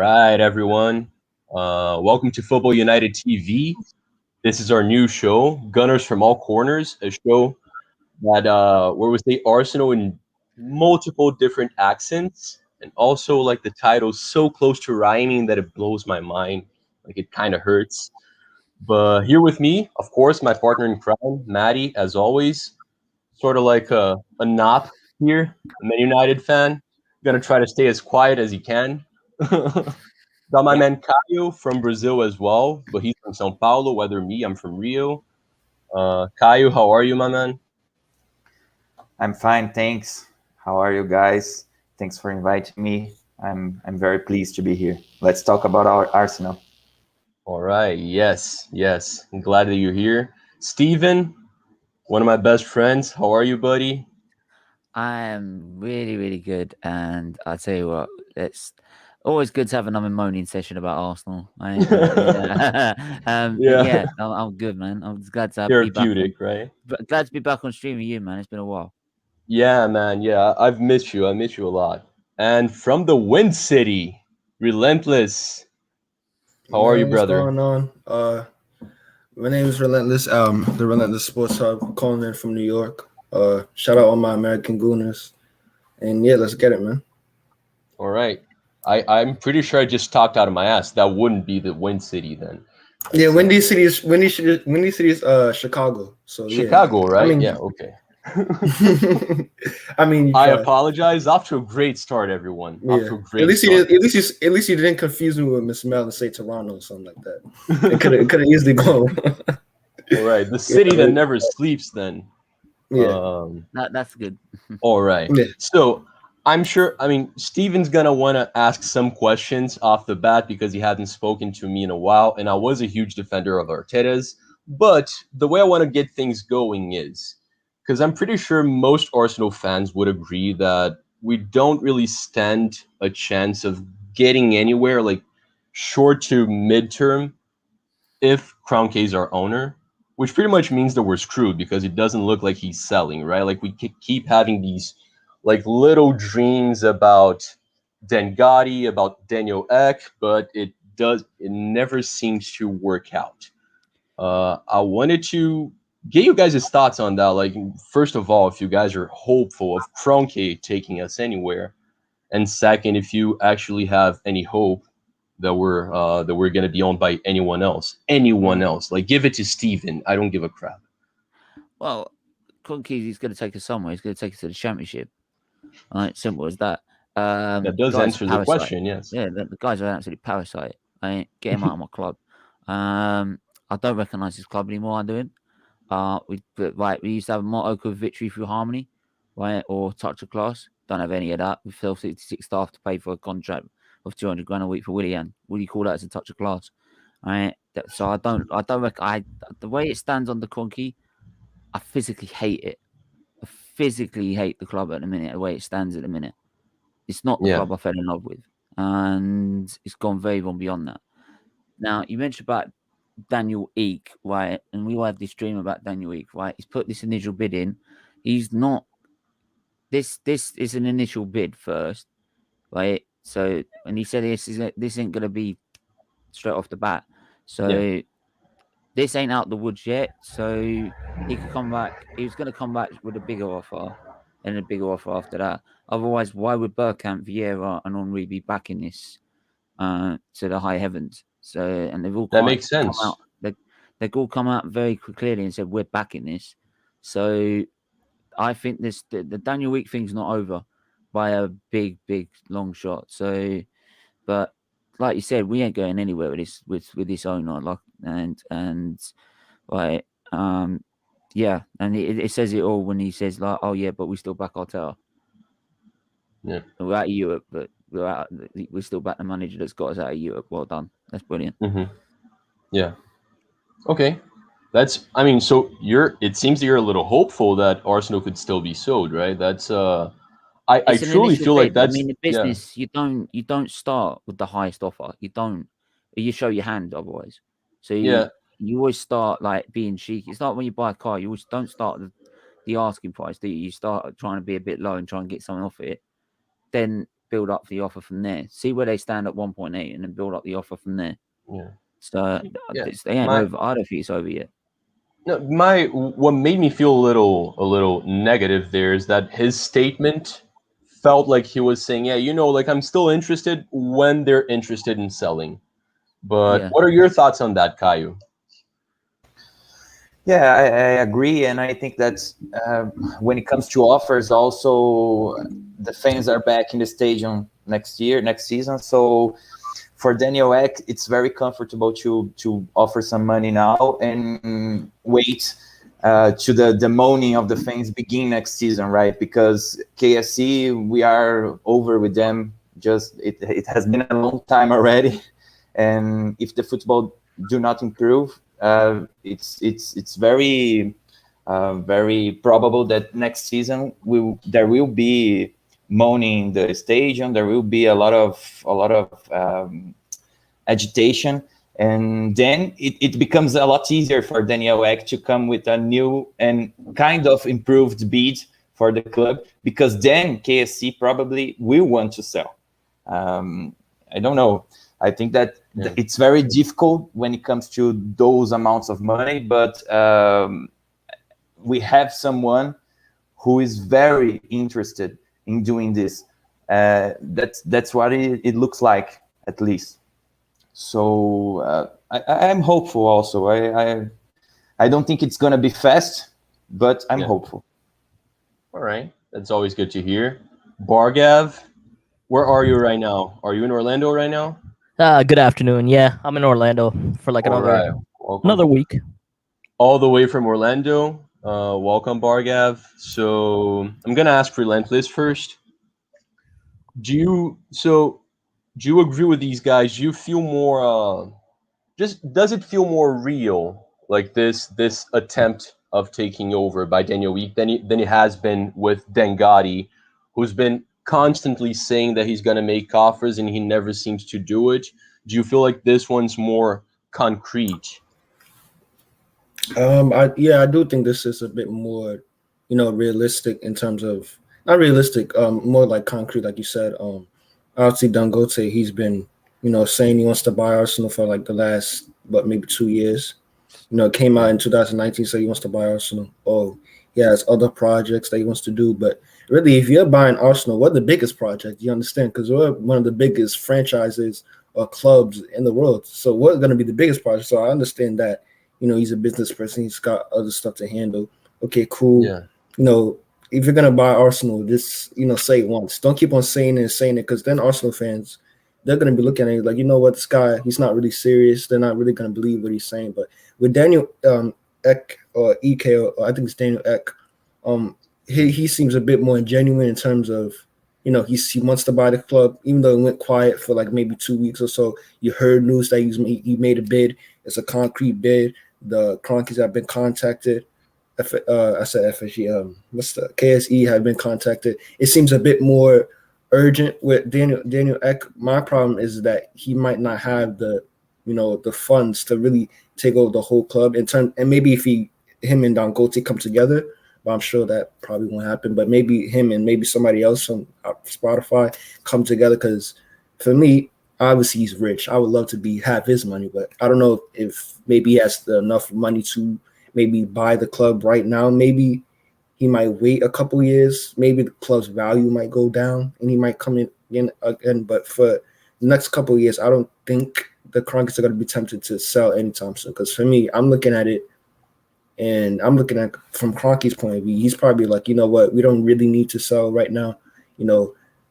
right, everyone. Welcome to Football United TV. This is our new show, Gunners from All Corners, a show that where we say Arsenal in multiple different accents, and also like the title so close to rhyming that it blows my mind, like it kind of hurts. But here with me, of course, my partner in crime, Maddie, as always, sort of like a nop here, a Man United fan. Gonna try to stay as quiet as he can. Got my Yeah, man Caio from Brazil as well, but he's from São Paulo. Whether me, I'm from Rio. Caio, how are you, my man? I'm fine, thanks. How are you guys? Thanks for inviting me. I'm very pleased to be here. Let's talk about our Arsenal. All right. Yes, yes. I'm glad that you're here. Steven, one of my best friends. How are you, buddy? I am really, really good, and I tell you what, it's always good to have another moaning session about Arsenal. But Yeah, yeah, I'm good, man. I'm just glad to be back on. therapeutic, right? Glad to be back on stream with you, man. It's been a while. Yeah, man. Yeah, I've missed you. I miss you a lot. And from the Wind City, Relentless. How are you, Man, what's brother? going on? My name is Relentless. The Relentless Sports Hub, calling in from New York. Shout out all my American Gooners, and yeah, let's get it, man. All right. I'm pretty sure I just talked out of my ass. That wouldn't be the Wind City then. Yeah, That's, Windy City is Chicago. So yeah, Chicago, I right? mean, Yeah, okay. I mean, you I tried. apologize. Off to a great start, everyone. Off Yeah, to a at great least start. at least you didn't confuse me with Miss Mel and say Toronto or something like that. It could have easily gone. All right. The yeah, city that never sleeps then. yeah, That's good. All right. yeah. So I'm sure, I mean, Steven's going to want to ask some questions off the bat because he hasn't spoken to me in a while. And I was a huge defender of Arteta's. But the way I want to get things going is because I'm pretty sure most Arsenal fans would agree that we don't really stand a chance of getting anywhere like short to midterm if Crown K is our owner, which pretty much means that we're screwed because it doesn't look like he's selling, right? Like we keep having these like little dreams about Dengati, about Daniel Ek, but it never seems to work out. I wanted to get you guys' thoughts on that. Like, first of all, if you guys are hopeful of Kroenke taking us anywhere, and second, if you actually have any hope that we're gonna be owned by anyone else. Like, give it to Steven. I don't give a crap. Well, Clunky, he's going to take us somewhere. He's going to take us to the championship. All right, simple as that. That does Guy's a answer the parasite. question. Yes. Yeah, the guy's an absolute parasite. Get him out of my club. I don't recognise his club anymore. I do. We used to have a motto called "Victory through Harmony," right, or "Touch of Class." Don't have any of that. We fill 66 staff to pay for a contract of 200 grand a week for Willian. What do you call that as a touch of class? Right. So I don't. The way it stands on the Cronky, I physically hate it. I physically hate the club at the minute. The way it stands at the minute, it's not the Yeah. club I fell in love with, and it's gone very long beyond that. Now you mentioned about Daniel Eek, right? And we all have this dream about Daniel Eek, right? He's put this initial bid in. He's not. This is an initial bid first, right? So, and he said this ain't gonna be straight off the bat. So this ain't out the woods yet. So he could come back. He was gonna come back with a bigger offer, and a bigger offer after that. Otherwise, why would Bergkamp, Vieira, and Henri be back in this to the high heavens? So, and they've all That makes sense. come out. They've all come out very clearly and said we're back in this. So I think the Daniel Week thing's not over by a big long shot. So, but like you said, we ain't going anywhere with this owner. Like and like yeah, and it says it all when he says like, oh yeah, but we still back Arteta. Yeah. We're out of Europe, but we're still back the manager that's got us out of Europe. Well done, that's brilliant. Mm-hmm. Yeah. Okay. That's. I mean, so you're. It seems that you're a little hopeful that Arsenal could still be sold, right? That's. I It's an truly initial feel like bid. I that's. mean, the Yeah. business you don't start with the highest offer. You don't. You show your hand otherwise. So Yeah. you always start like being cheeky. It's like when you buy a car. You always don't start the asking price, do you? You start trying to be a bit low and try and get something off it. Then build up the offer from there. See where they stand at 1.8 and then build up the offer from there. Yeah. So Yeah. they ain't over. I don't think it's over yet. No, what made me feel a little negative there is that his statement felt like he was saying, yeah, like I'm still interested when they're interested in selling. But Yeah. what are your thoughts on that, Caio? Yeah, I agree, and I think that's when it comes to offers, also the fans are back in the stadium next season. So for Daniel Ek, it's very comfortable to offer some money now and wait to the moaning of the fans begin next season, right? Because KSC, we are over with them. Just it has been a long time already, and if the football do not improve, it's very very probable that next season there will be moaning in the stadium. There will be a lot of agitation, and then it becomes a lot easier for Daniel Ek to come with a new and kind of improved bid for the club, because then KSC probably will want to sell. I don't know. I think that it's very difficult when it comes to those amounts of money, but we have someone who is very interested in doing this. That's what it looks like, at least. So I'm hopeful also. I don't think it's going to be fast, but I'm hopeful. All right. That's always good to hear. Bargav, where are you right now? Are you in Orlando right now? Good afternoon. Yeah, I'm in Orlando for like another week. All the way from Orlando. Welcome, Bargav. So I'm gonna ask Relentless first. Do you agree with these guys? Do you feel more does it feel more real, like this attempt of taking over by Daniel Week than it has been with Dengati, who's been constantly saying that he's going to make offers and he never seems to do it? Do you feel like this one's more concrete? I do think this is a bit more, realistic in terms of not realistic, more like concrete, like you said. Obviously Dangote, he's been, saying he wants to buy Arsenal for like the last maybe 2 years. It came out in 2019, so he wants to buy Arsenal. Oh, he has other projects that he wants to do, but really, if you're buying Arsenal, what the biggest project? You understand? Because we're one of the biggest franchises or clubs in the world. So what's going to be the biggest project? So I understand that, he's a business person. He's got other stuff to handle. Okay, cool. Yeah. If you're going to buy Arsenal, just, say it once. Don't keep on saying it, because then Arsenal fans, they're going to be looking at it like, this guy, he's not really serious. They're not really going to believe what he's saying. But with Daniel Ek or Ek, or I think it's Daniel Ek, he seems a bit more genuine in terms of, he wants to buy the club, even though it went quiet for like maybe 2 weeks or so. You heard news that he made a bid. It's a concrete bid. The Kroenkes have been contacted. I said FSG. What's the KSE have been contacted. It seems a bit more urgent with Daniel Ek. My problem is that he might not have the funds to really take over the whole club and maybe if him and Dangote come together. But I'm sure that probably won't happen. But maybe him and maybe somebody else from Spotify come together, because for me, obviously he's rich. I would love to have his money, but I don't know if maybe he has enough money to maybe buy the club right now. Maybe he might wait a couple years. Maybe the club's value might go down and he might come in again. But for the next couple of years, I don't think the Kroenkes are going to be tempted to sell anytime soon. Because for me, I'm looking at it, and I'm looking at from Kroenke's point of view. He's probably like, you know what, we don't really need to sell right now.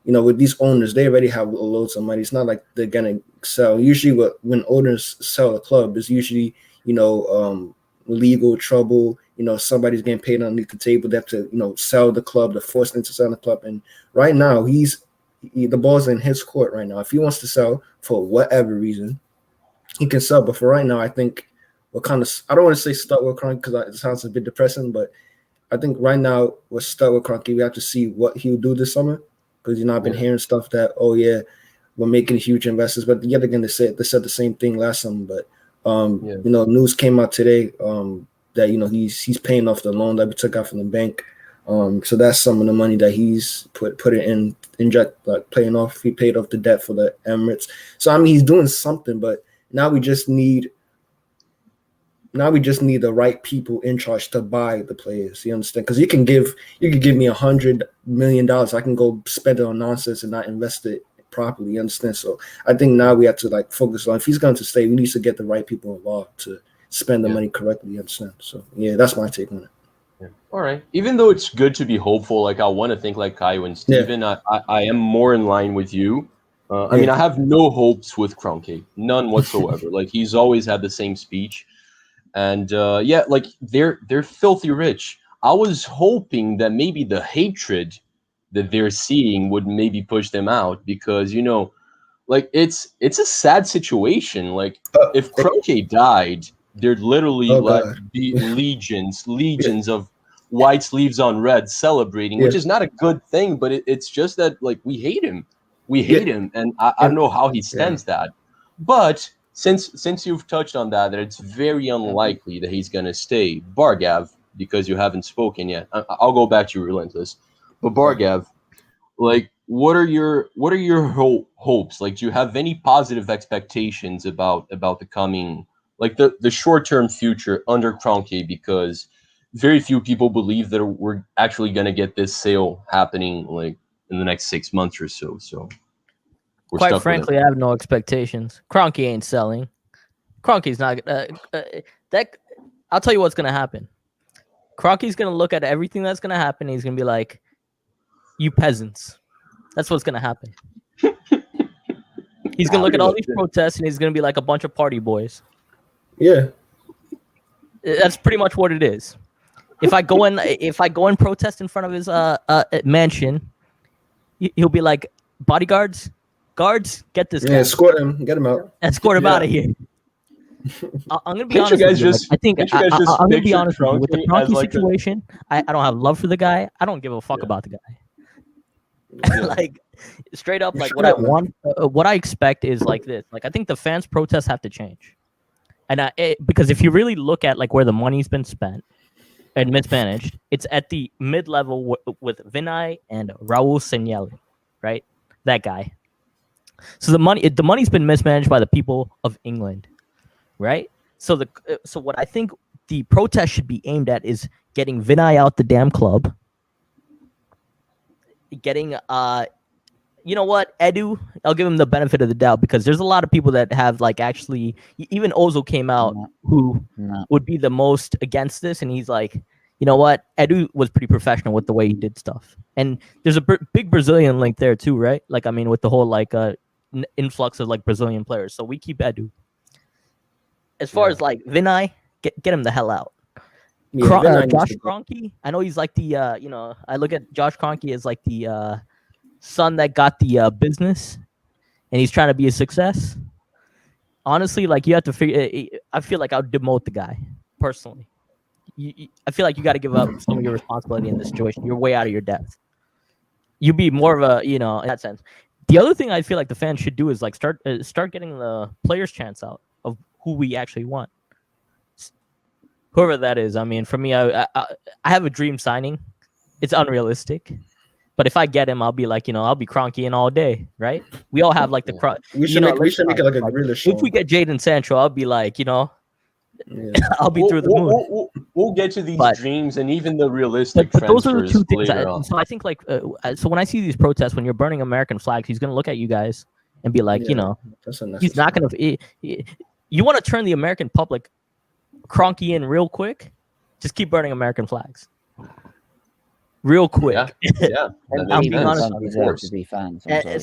With these owners, they already have loads of money. It's not like they're gonna sell. Usually, when owners sell a club, it's usually legal trouble. Somebody's getting paid underneath the table. They have to sell the club. They're forced into selling the club. And right now, the ball's in his court right now. If he wants to sell for whatever reason, he can sell. But for right now, I think I don't want to say stuck with Kroenke because it sounds a bit depressing, but I think right now we're stuck with Kroenke. We have to see what he'll do this summer, because I've been hearing stuff that, oh yeah, we're making huge investments, but yet again they said the same thing last summer. But news came out today that he's paying off the loan that we took out from the bank. So that's some of the money that he's put it in, paying off. He paid off the debt for the Emirates. So I mean, he's doing something, but now we just need the right people in charge to buy the players. You understand? Because you can give me $100 million. I can go spend it on nonsense and not invest it properly. You understand? So I think now we have to like focus on, if he's going to stay, we need to get the right people involved to spend the money correctly. You understand? So yeah, that's my take on it. Yeah. All right. Even though it's good to be hopeful, like I want to think like Caio and Steven, I am more in line with you. I mean, I have no hopes with Kroenke, none whatsoever. Like he's always had the same speech. And like they're filthy rich. I was hoping that maybe the hatred that they're seeing would maybe push them out, because like it's a sad situation. Like if Kroenke died, there'd literally be legions of white sleeves on red celebrating, which is not a good thing. But it's just that like we hate him, and I don't know how he stands that. But since you've touched on that it's very unlikely that he's going to stay, Bargav, because you haven't spoken yet. I'll go back to you, Relentless. But Bargav, like, what are your hopes? Like, do you have any positive expectations about the coming, like the short-term future under Kroenke? Because very few people believe that we're actually going to get this sale happening like in the next 6 months or so. So. Quite frankly, I have no expectations. Kroenke ain't selling. Kroenke's not. I'll tell you what's gonna happen. Kroenke's gonna look at everything that's gonna happen. And he's gonna be like, "You peasants." That's what's gonna happen. He's gonna look at all these protests and he's gonna be like a bunch of party boys. Yeah, that's pretty much what it is. If I go and protest in front of his mansion, he'll be like, "Bodyguards. Guards, get this guy. Escort him, get him out. Escort him out of here." I'm gonna be honest. I'm gonna be honest with you. With the Kroenke situation, I don't have love for the guy. I don't give a fuck about the guy. Like straight up, like what I want, what I expect is like this. Like I think the fans' protests have to change, and because if you really look at like where the money's been spent and mismanaged, it's at the mid-level with Vinai and Raul Sanllehi, right? That guy. So the money's been mismanaged by the people of England, right? So what I think the protest should be aimed at is getting Vinai out the damn club, getting you know what, Edu, I'll give him the benefit of the doubt, because there's a lot of people that have like actually, even Ozil came out who would be the most against this, and he's like, you know what, Edu was pretty professional with the way he did stuff, and there's a big Brazilian link there too, right? Like I mean, with the whole like influx of like Brazilian players, so we keep Edu. As far as like Vinai, get him the hell out. Josh Kroenke, I know he's like the I look at Josh Kroenke as like the son that got the business, and he's trying to be a success. Honestly, like you have to figure. I feel like I would demote the guy personally. I feel like you got to give up some of your responsibility in this situation. You're way out of your depth. You'd be more of a, in that sense. The other thing I feel like the fans should do is like start getting the players' chance out of who we actually want. Whoever that is. I mean, for me, I have a dream signing. It's unrealistic. But if I get him, I'll be like, I'll be Kroenke in all day, right? We all have like the we should make it like a gorilla show. If we get Jadon Sancho, I'll be like, I'll be through the moon. We'll get to these dreams and even the realistic but those are the two things. So I think like so when I see these protests, when you're burning American flags, he's gonna look at you guys and be like, he's not gonna. You want to turn the American public Kroenke in real quick? Just keep burning American flags. Real quick. Yeah. I'm being honest.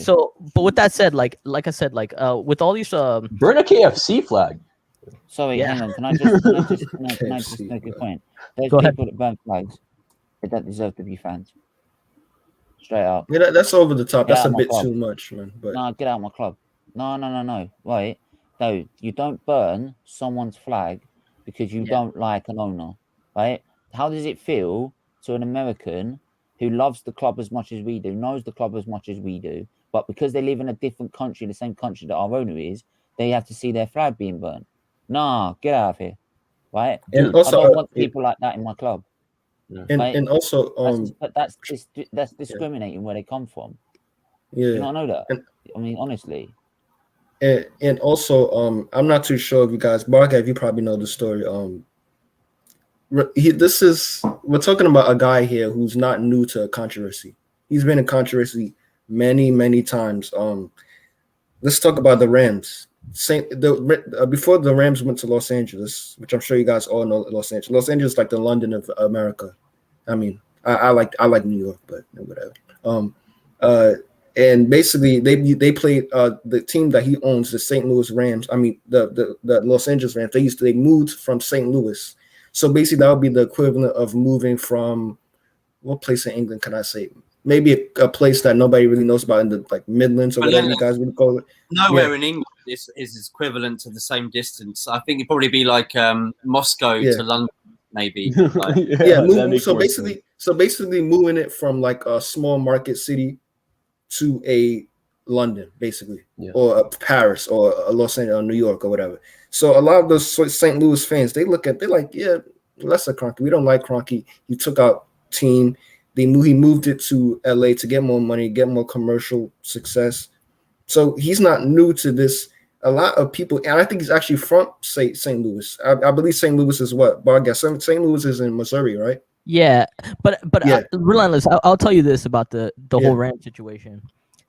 So, but with that said, like I said, like with all these burn a KFC flag. Sorry, hang on. Can I just make a point? There's people that burn flags that don't deserve to be fans. Straight up. Yeah, that's over the top. That's a bit too much, man. But no, get out of my club. No. Wait. No, you don't burn someone's flag because you don't like an owner, right? How does it feel to an American who loves the club as much as we do, knows the club as much as we do, but because they live in a different country, the same country that our owner is, they have to see their flag being burnt? Nah, get out of here, right? And I don't want people like that in my club. And also that's discriminating where they come from. yeah. You not know that? And, I mean, honestly. and also I'm not too sure if you guys, Bargav, you probably know the story. We're talking about a guy here who's not new to controversy. He's been in controversy many times. Let's talk about the Rams. Before the Rams went to Los Angeles, which I'm sure you guys all know, Los Angeles. Los Angeles is like the London of America. I mean, I like New York, but whatever. And basically they played the team that he owns, the St. Louis Rams. I mean, the Los Angeles Rams. They moved from St. Louis. So basically, that would be the equivalent of moving from what place in England can I say? Maybe a place that nobody really knows about in the Midlands or whatever you guys would call it. Nowhere in England is equivalent to the same distance. I think it'd probably be like Moscow to London, maybe. So basically, moving it from like a small market city to a London, basically, or a Paris or a Los Angeles or New York or whatever. So a lot of those St. Louis fans, they're like, yeah, lesser Kroenke. We don't like Kroenke. He took out team. He moved it to LA to get more money, get more commercial success. So he's not new to this. A lot of people, and I think he's actually from St. Louis. I believe St. Louis is what? But I guess St. Louis is in Missouri, right? Yeah, but Relentless. I'll tell you this about the whole Rams situation.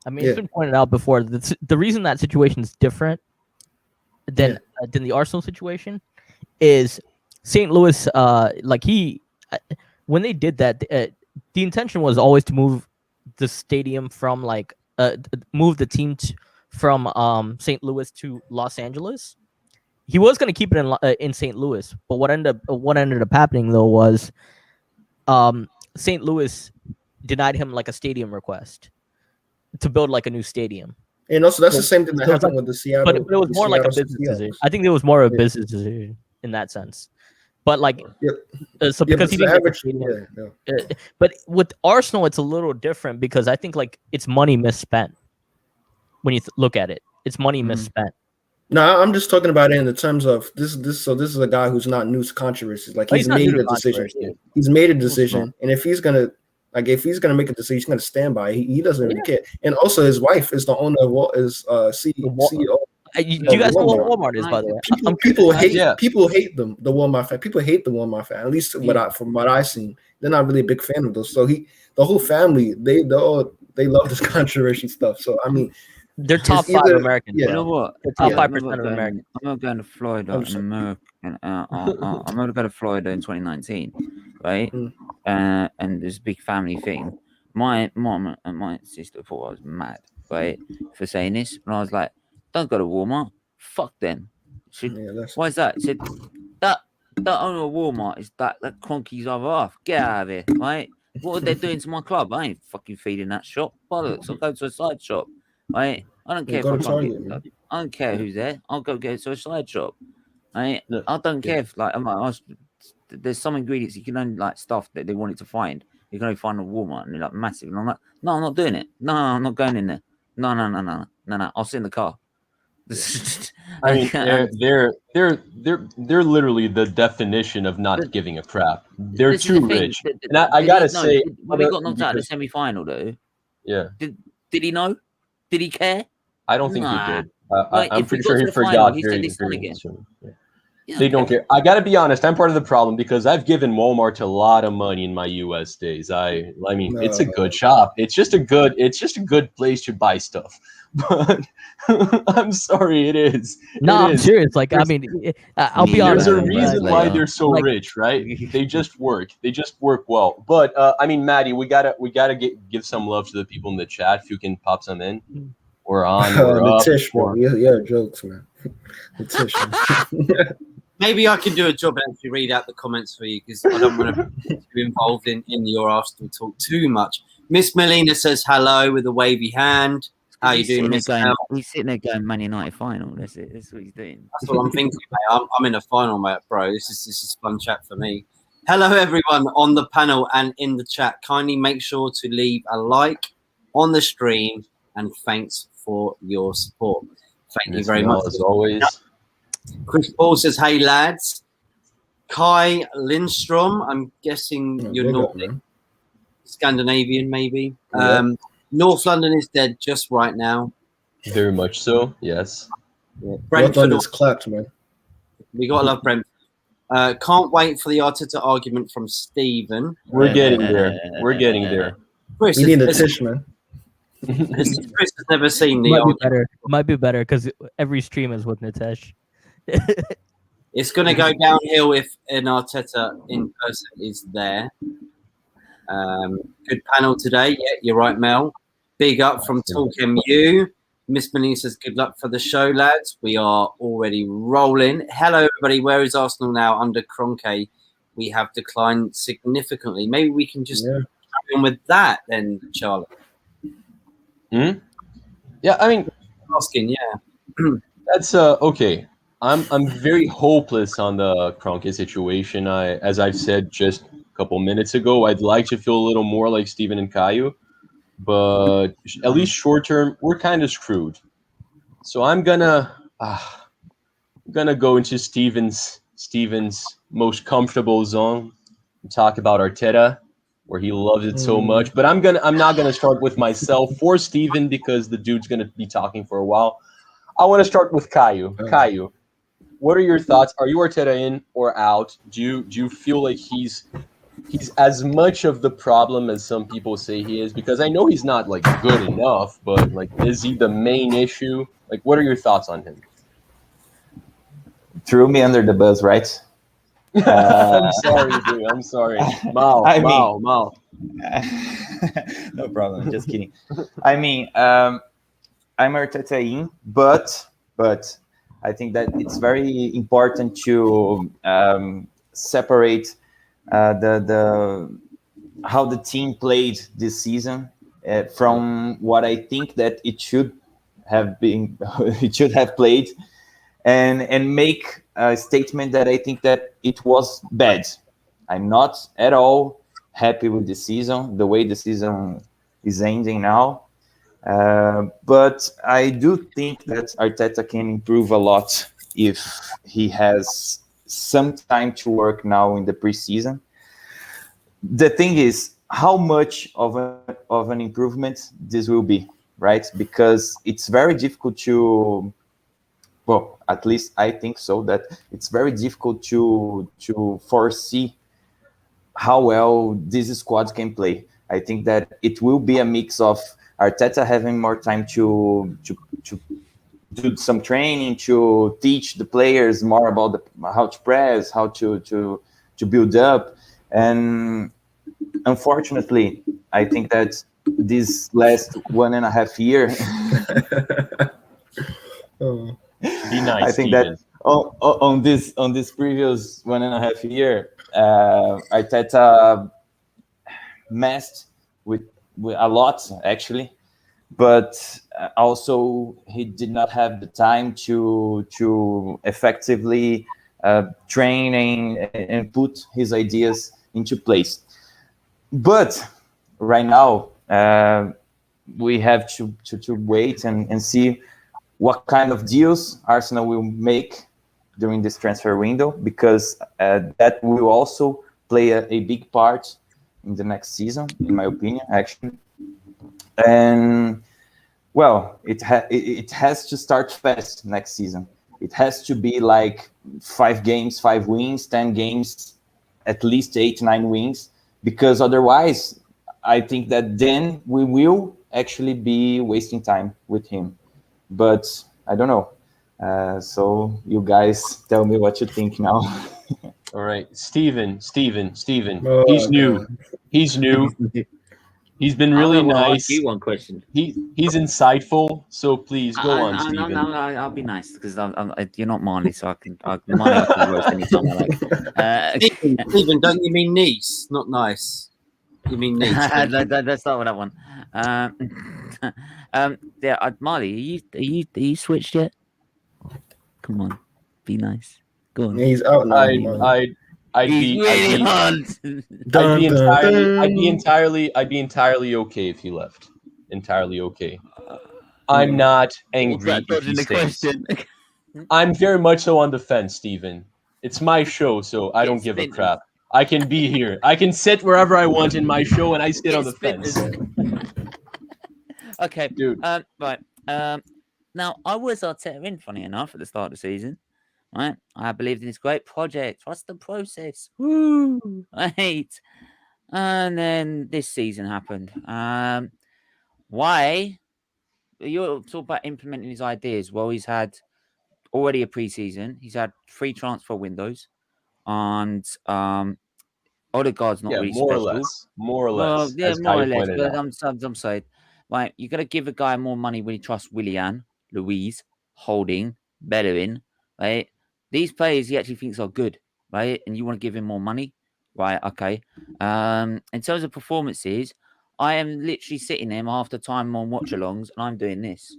I mean, it's been pointed out before. The reason that situation is different than the Arsenal situation is St. Louis. When they did that, the intention was always to move the stadium from move the team from St. Louis to Los Angeles. He was going to keep it in St. Louis, but what ended up happening though was St. Louis denied him like a stadium request to build like a new stadium. And also that's the same thing that happened with the Seattle. But it was more like a business decision. I think it was more of a business decision in that sense. But because he didn't but with Arsenal, it's a little different because I think it's money misspent. When you look at it, it's money misspent. No, I'm just talking about it in the terms of this. So this is a guy who's not new to controversies. He's made a decision. He's made a decision, and if he's gonna make a decision, he's gonna stand by it. He doesn't really care. And also, his wife is the owner of CEO. Do you guys know what Walmart is, by the way? People hate them. The Walmart fan. People hate the Walmart fan. At least from what I've seen, they're not really a big fan of those. So the whole family, they love this controversy stuff. So I mean, they're top 5 Americans. You know what? They're top 5% of Americans. I'm not going to Florida in America. I'm going to go to Florida in 2019, right? And there's a big family thing. My mom and my sister thought I was mad, right, for saying this. And I was like, don't go to Walmart. Fuck them. Why is that? I said, that owner of Walmart is that Kroenke's other half. Get out of here, right? What are they doing to my club? I ain't fucking feeding that shop. Bollocks. I'll go to a side shop. Right? I don't care if I don't care who's there. I'll go get to a side shop. Right? I don't care if there's some ingredients you can only stuff that they wanted to find. You can only find at Walmart and they're massive. And I'm like, no, I'm not doing it. No, I'm not going in there. No. I'll sit in the car. I mean, they're literally the definition of not giving a crap. They're too rich. And I gotta say, when we got knocked out of the semi-final, though. Yeah. Did he know? Did he care? I don't think he did. I'm pretty sure he forgot. They don't care. I gotta be honest. I'm part of the problem because I've given Walmart a lot of money in my U.S. days. I mean, it's a good shop. It's just a good place to buy stuff. But I'm sorry, it is. I'm serious. I mean, I'll be honest. There's a reason why they're so rich, right? They just work. They just work well. But I mean, Maddie, we gotta give some love to the people in the chat. If you can pop some in, or on, or up. Tish, bro. Yeah, jokes, man. Tish. Maybe I can do a job and actually read out the comments for you because I don't want to be involved in your Arsenal talk too much. Miss Melina says hello with a wavy hand. How you doing, Miss? He's sitting there going Man United final. That's it. That's what he's doing. That's what I'm thinking, mate. I'm in a final, mate, bro. This is fun chat for me. Hello, everyone on the panel and in the chat. Kindly make sure to leave a like on the stream and thanks for your support. Thank you very much. As always. Chris Paul says, hey, lads. Kai Lindstrom. I'm guessing Yeah, you're big up, Nordic, man. Scandinavian, maybe. Yeah. North London is dead just right now. Very much so. Yes. North Brentford, London's clapped, man. we gotta love Brentford. Can't wait for the Arteta argument from Stephen. We're getting there. We're getting there. Chris, We need a has- tish, man. Chris has never seen the Might be argument. better. Might be better because every stream is with Nitesh. It's going to go downhill if an Arteta in person is there. Good panel today. Yeah, you're right, Mel. Big up from Talk MU. Miss Manine says, good luck for the show, lads. We are already rolling. Hello, everybody. Where is Arsenal now under Kroenke? We have declined significantly. Maybe we can just carry on with that then, Charlie. Yeah, I mean, Asking, yeah. that's okay. I'm very hopeless on the Kroenke situation. As I've said just a couple minutes ago, I'd like to feel a little more like Steven and Caio, but at least short term, we're kind of screwed. So I'm gonna go into Steven's most comfortable zone and talk about Arteta, where he loves it so much. But I'm not gonna start with myself for Steven because the dude's gonna be talking for a while. I want to start with Caio. Caio, what are your thoughts? Are you Arteta in or out? Do you feel like he's as much of the problem as some people say he is? Because I know he's not like good enough, but like, is he the main issue? Like, what are your thoughts on him? Threw me under the bus, right? I'm sorry, dude. I'm sorry. Mao. No problem. Just kidding. I mean, I'm Arteta in, but I think that it's very important to separate the how the team played this season from what I think that it should have been, it should have played, and make a statement that I think that it was bad. I'm not at all happy with the season, the way the season is ending now. But I do think that Arteta can improve a lot if he has some time to work now in the preseason. The thing is, how much of an improvement this will be, right? Because it's very difficult to, well, at least I think so, that it's very difficult to foresee how well this squad can play. I think that it will be a mix of Arteta having more time to do some training, to teach the players more about how to press, how to build up. And unfortunately, I think that this last 1.5 year, Be nice, I think Steven. that on this previous 1.5 year, Arteta messed with a lot, actually, but also he did not have the time to effectively train and put his ideas into place. But right now, we have to wait and see what kind of deals Arsenal will make during this transfer window, because that will also play a big part in the next season, in my opinion, actually. And well, it has to start fast next season. It has to be like 5 games, 5 wins, 10 games, at least 8, 9 wins, because otherwise, I think that then we will actually be wasting time with him. But I don't know. So you guys tell me what you think now. All right, Steven. Oh, He's new. God. He's new. He's been really I'll ask nice. you one question. He's insightful. So please go on, Steven. I'll be nice because you're not Marley, so Marley can roast anytime I like. Stephen, don't you mean niece, not nice? You mean niece? Let's start with that one. Yeah, Marley, are you switched yet? Come on, be nice. Go on. Yeah, he's out now. man. I'd be entirely okay if he left. Entirely okay. I'm not angry if he stays. I'm very much so on the fence, Steven. It's my show, so I Get don't give a splinters. crap. I can be here. I can sit wherever I want in my show, and I sit on the fence. Okay, Dude. right. Now I was Arteta in, funny enough, at the start of the season. Right, I believed in this great project. Trust the process. Woo! Right, and then this season happened. Why? You're talking about implementing his ideas. Well, he's had already a preseason. He's had 3 transfer windows, and Odegaard's not Yeah, really more special. or Well, less, yeah, as more Kai or less. pointed But out. I'm saying, like, you got to give a guy more money when he trusts Willian, Louise, Holding, Bellerin, right? These players he actually thinks are good, right? And you want to give him more money, right? Okay. In terms of performances, I am literally sitting there half the time on watch-alongs, and I'm doing this.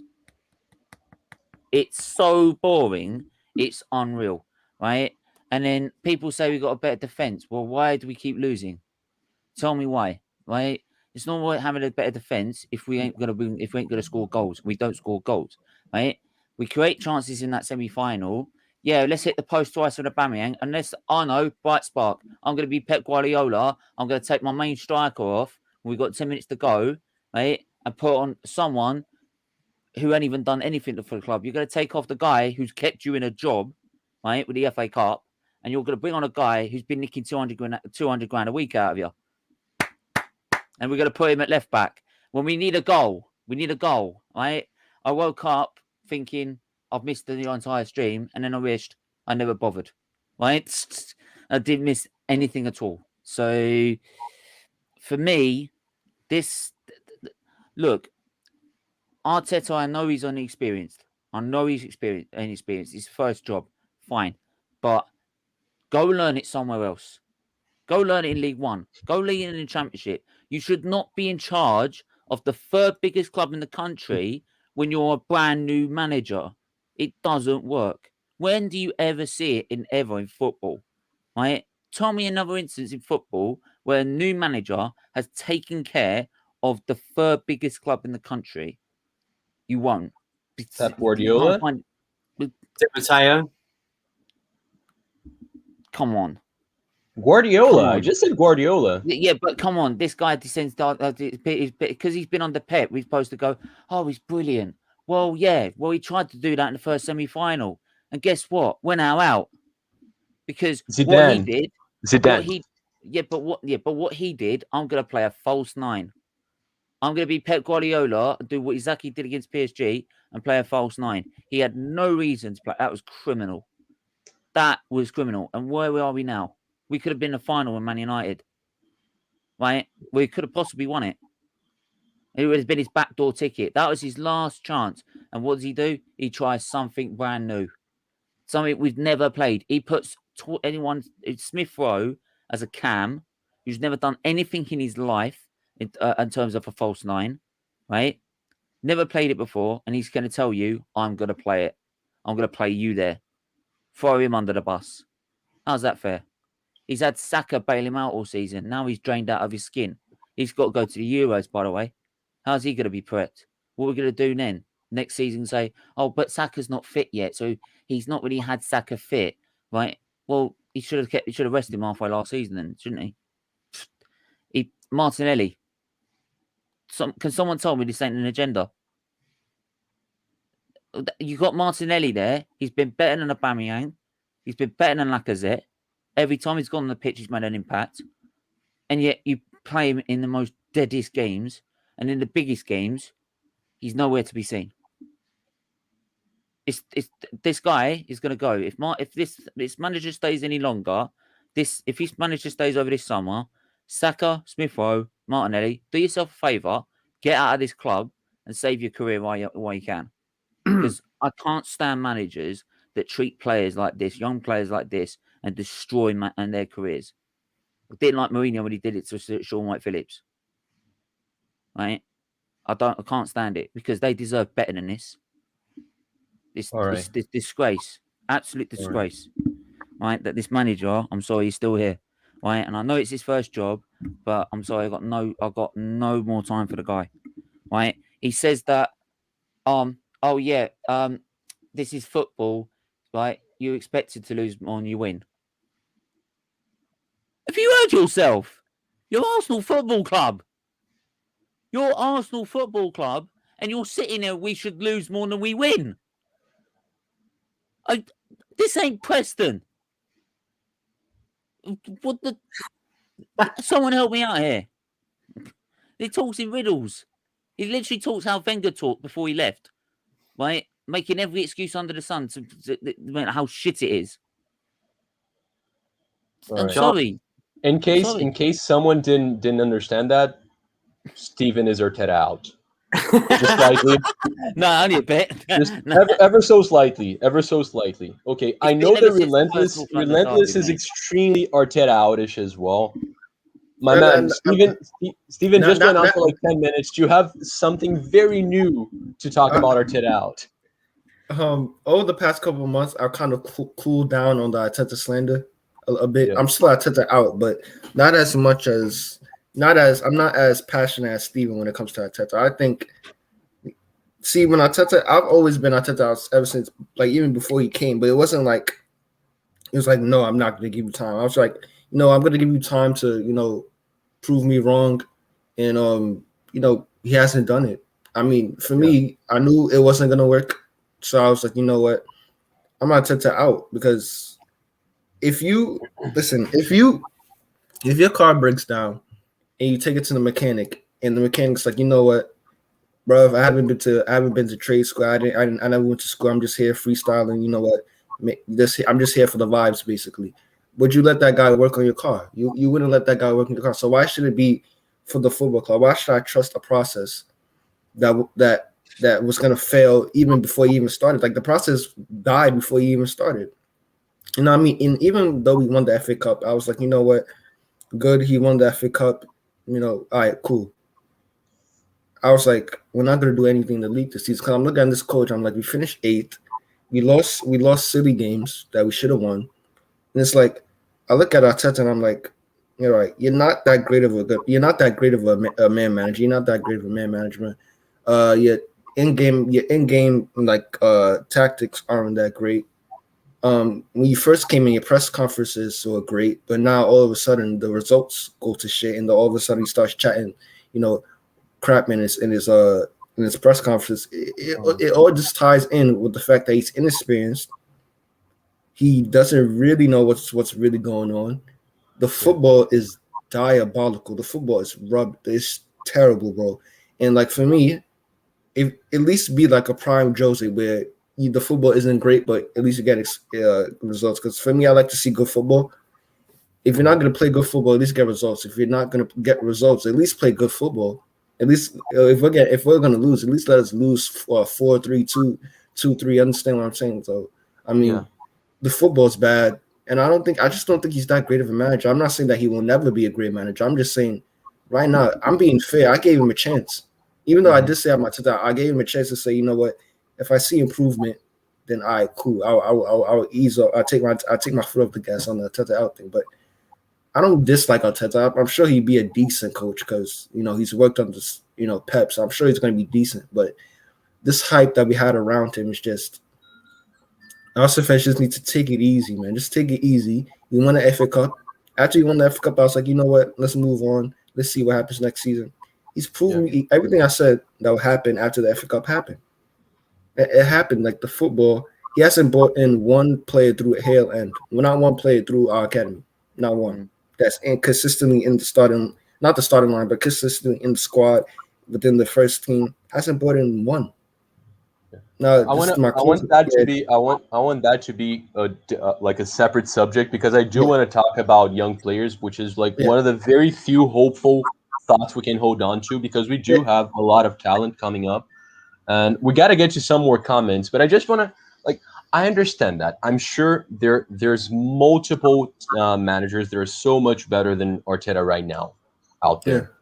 It's so boring. It's unreal, right? And then people say we got a better defense. Well, why do we keep losing? Tell me why, right? It's not worth having a better defense if we ain't gonna score goals. We don't score goals, right? We create chances in that semi-final. Yeah, let's hit the post twice with Aubameyang. Unless I know, bright spark. I'm gonna be Pep Guardiola. I'm gonna take my main striker off. We've got 10 minutes to go, right? And put on someone who ain't even done anything for the club. You're gonna take off the guy who's kept you in a job, right, with the FA Cup, and you're gonna bring on a guy who's been nicking 200 grand a week out of you. And we're going to put him at left back. When we need a goal, right? I woke up thinking I've missed the entire stream, and then I wished I never bothered, right? I didn't miss anything at all. So for me, look, Arteta, I know he's inexperienced. Inexperienced. His first job, fine. But go learn it somewhere else. Go learn it in League One. Go learn it in the Championship. You should not be in charge of the 3rd biggest club in the country when you're a brand new manager. It doesn't work. When do you ever see it in football? Right? Tell me another instance in football where a new manager has taken care of the 3rd biggest club in the country. You won't. Pep Guardiola? Mateo. Come on. Guardiola. I just said Guardiola. Yeah, but come on. This guy descends because he's been on the Pep. We're supposed to go, oh, he's brilliant. Well, yeah. Well, he tried to do that in the first semi-final. And guess what? Went out. Because what he did... Zidane. What he did, I'm going to play a false 9. I'm going to be Pep Guardiola and do what exactly did against PSG and play a false 9. He had no reason to play. That was criminal. And where are we now? We could have been in the final with Man United. Right? We could have possibly won it. It would have been his backdoor ticket. That was his last chance. And what does he do? He tries something brand new. Something we've never played. He puts Smith Rowe as a cam, who's never done anything in his life in terms of a false 9. Right? Never played it before. And he's going to tell you, I'm going to play it. I'm going to play you there. Throw him under the bus. How's that fair? He's had Saka bail him out all season. Now he's drained out of his skin. He's got to go to the Euros, by the way. How's he going to be prepped? What are we going to do then? Next season say, oh, but Saka's not fit yet. So he's not really had Saka fit, right? Well, he should have rested him halfway last season then, shouldn't he? Martinelli. Can someone tell me this ain't an agenda? You got Martinelli there. He's been better than Aubameyang. He's been better than Lacazette. Every time he's gone on the pitch, he's made an impact. And yet you play him in the most deadest games. And in the biggest games, he's nowhere to be seen. This guy is going to go. If this manager stays any longer, if his manager stays over this summer, Saka, Smith Rowe, Martinelli, do yourself a favour, get out of this club and save your career while you can. Because I can't stand managers that treat players like this, young players like this, and destroy their careers. I didn't like Mourinho when he did it to Sean White-Phillips. Right? I can't stand it because they deserve better than this. This disgrace, absolute disgrace. Right? That this manager, I'm sorry, he's still here. Right? And I know it's his first job, but I'm sorry, I got no more time for the guy. Right? He says that, this is football, right? You're expected to lose more than you win. Have you heard yourself? You're Arsenal Football Club. You're Arsenal Football Club, and you're sitting there. We should lose more than we win. This ain't Preston. What the? Someone help me out here. He talks in riddles. He literally talks how Wenger talked before he left, right? Making every excuse under the sun to how shit it is. I'm Right. sorry. In case someone didn't understand that, Steven is Arteta out. Just slightly. No, only a bit. Just ever so slightly. Okay, I know that relentless is extremely Arteta outish as well. My man, Steven just went on for like 10 minutes. Do you have something very new to talk about Arteta out? Over the past couple of months, I've kind of cooled down on the Arteta slander a bit. Yeah. I'm still Arteta out, but not I'm not as passionate as Steven when it comes to Arteta. I think, when Arteta, I've always been Arteta out ever since, like even before he came, but it was like, no, I'm not going to give you time. I was like, I'm going to give you time to, prove me wrong. And, he hasn't done it. I mean, for me, I knew it wasn't going to work. So I was like, you know what? I'm Arteta out, because if your car breaks down and you take it to the mechanic and the mechanic's like, you know what, bro, I haven't been to trade school. I never went to school. I'm just here freestyling. You know what? I'm just here for the vibes, basically. Would you let that guy work on your car? You wouldn't let that guy work on your car. So why should it be for the football club? Why should I trust a process that was going to fail even before you even started? Like, the process died before you even started. You know what I mean? And even though we won the FA Cup, I was like, you know what? Good, he won the FA Cup. All right, cool. I was like, we're not going to do anything in the league this season. Because I'm looking at this coach, I'm like, we finished 8th. We lost silly games that we should have won. And it's like, I look at Arteta and I'm like, you're right. You're not that great of a man manager. You're not that great of a man management. Your in-game like tactics aren't that great. When you first came in, your press conferences were great, but now all of a sudden the results go to shit, and all of a sudden he starts chatting, crap in his press conference. It all just ties in with the fact that he's inexperienced. He doesn't really know what's really going on. The football is diabolical. The football is rubbed. It's terrible, bro. And like, for me, at least be like a prime Jose, where the football isn't great, but at least you get results. Because for me, I like to see good football. If you're not going to play good football, at least get results. If you're not going to get results, at least play good football. At least if we're going to lose, at least let us lose 4-3, 2-3. Understand what I'm saying? So I mean, the football's bad, and I just don't think he's that great of a manager. I'm not saying that he will never be a great manager. I'm just saying, right now, I'm being fair. I gave him a chance, even though I did say I gave him a chance to say, you know what, if I see improvement, then all right, cool. I'll ease up. I'll take my foot off the gas on the Arteta out thing. But I don't dislike Arteta. I'm sure he'd be a decent coach because he's worked on this Pep, so I'm sure he's going to be decent. But this hype that we had around him is just, Arsenal fans just need to take it easy, man. Just take it easy. You won the FA Cup. After you won the FA Cup, I was like, you know what? Let's move on. Let's see what happens next season. He's proven me everything I said that would happen after the FA Cup happened. It happened. Like, the football, he hasn't brought in one player through Hale End. Well, not one player through our academy. Not one. That's consistently in the starting, not the starting line, but consistently in the squad within the first team. Hasn't brought in one. No, I want that to be like a separate subject, because I do want to talk about young players, which is like one of the very few hopeful thoughts we can hold on to, because we do have a lot of talent coming up, and we got to get to some more comments. But I just want to, I understand that. I'm sure there's multiple managers that are so much better than Arteta right now out there.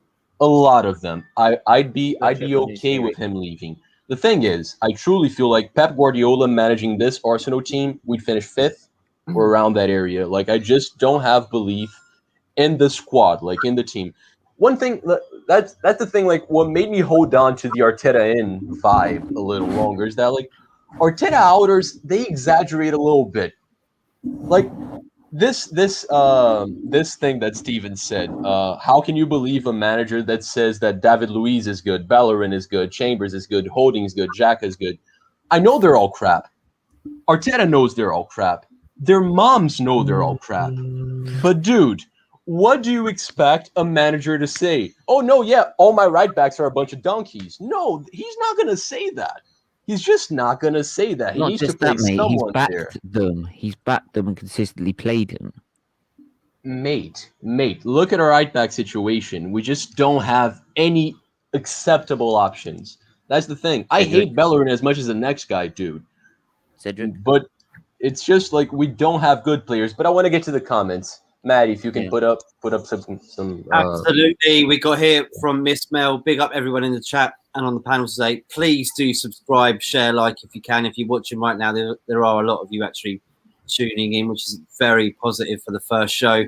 A lot of them. I'd be okay with him leaving. The thing is, I truly feel like Pep Guardiola managing this Arsenal team, we'd finish 5th or around that area. Like, I just don't have belief in the squad, like in the team. One thing, that's the thing, like, what made me hold on to the Arteta in vibe a little longer is that, like, Arteta outers, they exaggerate a little bit. Like, this thing that Steven said. How can you believe a manager that says that David Luiz is good, Bellerin is good, Chambers is good, Holding is good, Xhaka is good? I know they're all crap. Arteta knows they're all crap. Their moms know they're all crap. But dude, what do you expect a manager to say? Oh no, yeah, all my right backs are a bunch of donkeys. No, he's not gonna say that. He's just not gonna say that. He Not needs to just play that, mate. He's someone backed there. them. He's backed them and consistently played them. Mate, look at our right back situation. We just don't have any acceptable options. That's the thing. I hate Bellerin as much as the next guy, dude. Cedric. But it's just like we don't have good players. But I want to get to the comments. Maddie, if you can put up some Absolutely. We got here from Miss Mel. Big up everyone in the chat and on the panel today. Please do subscribe, share, like if you can. If you're watching right now, there are a lot of you actually tuning in, which is very positive for the first show.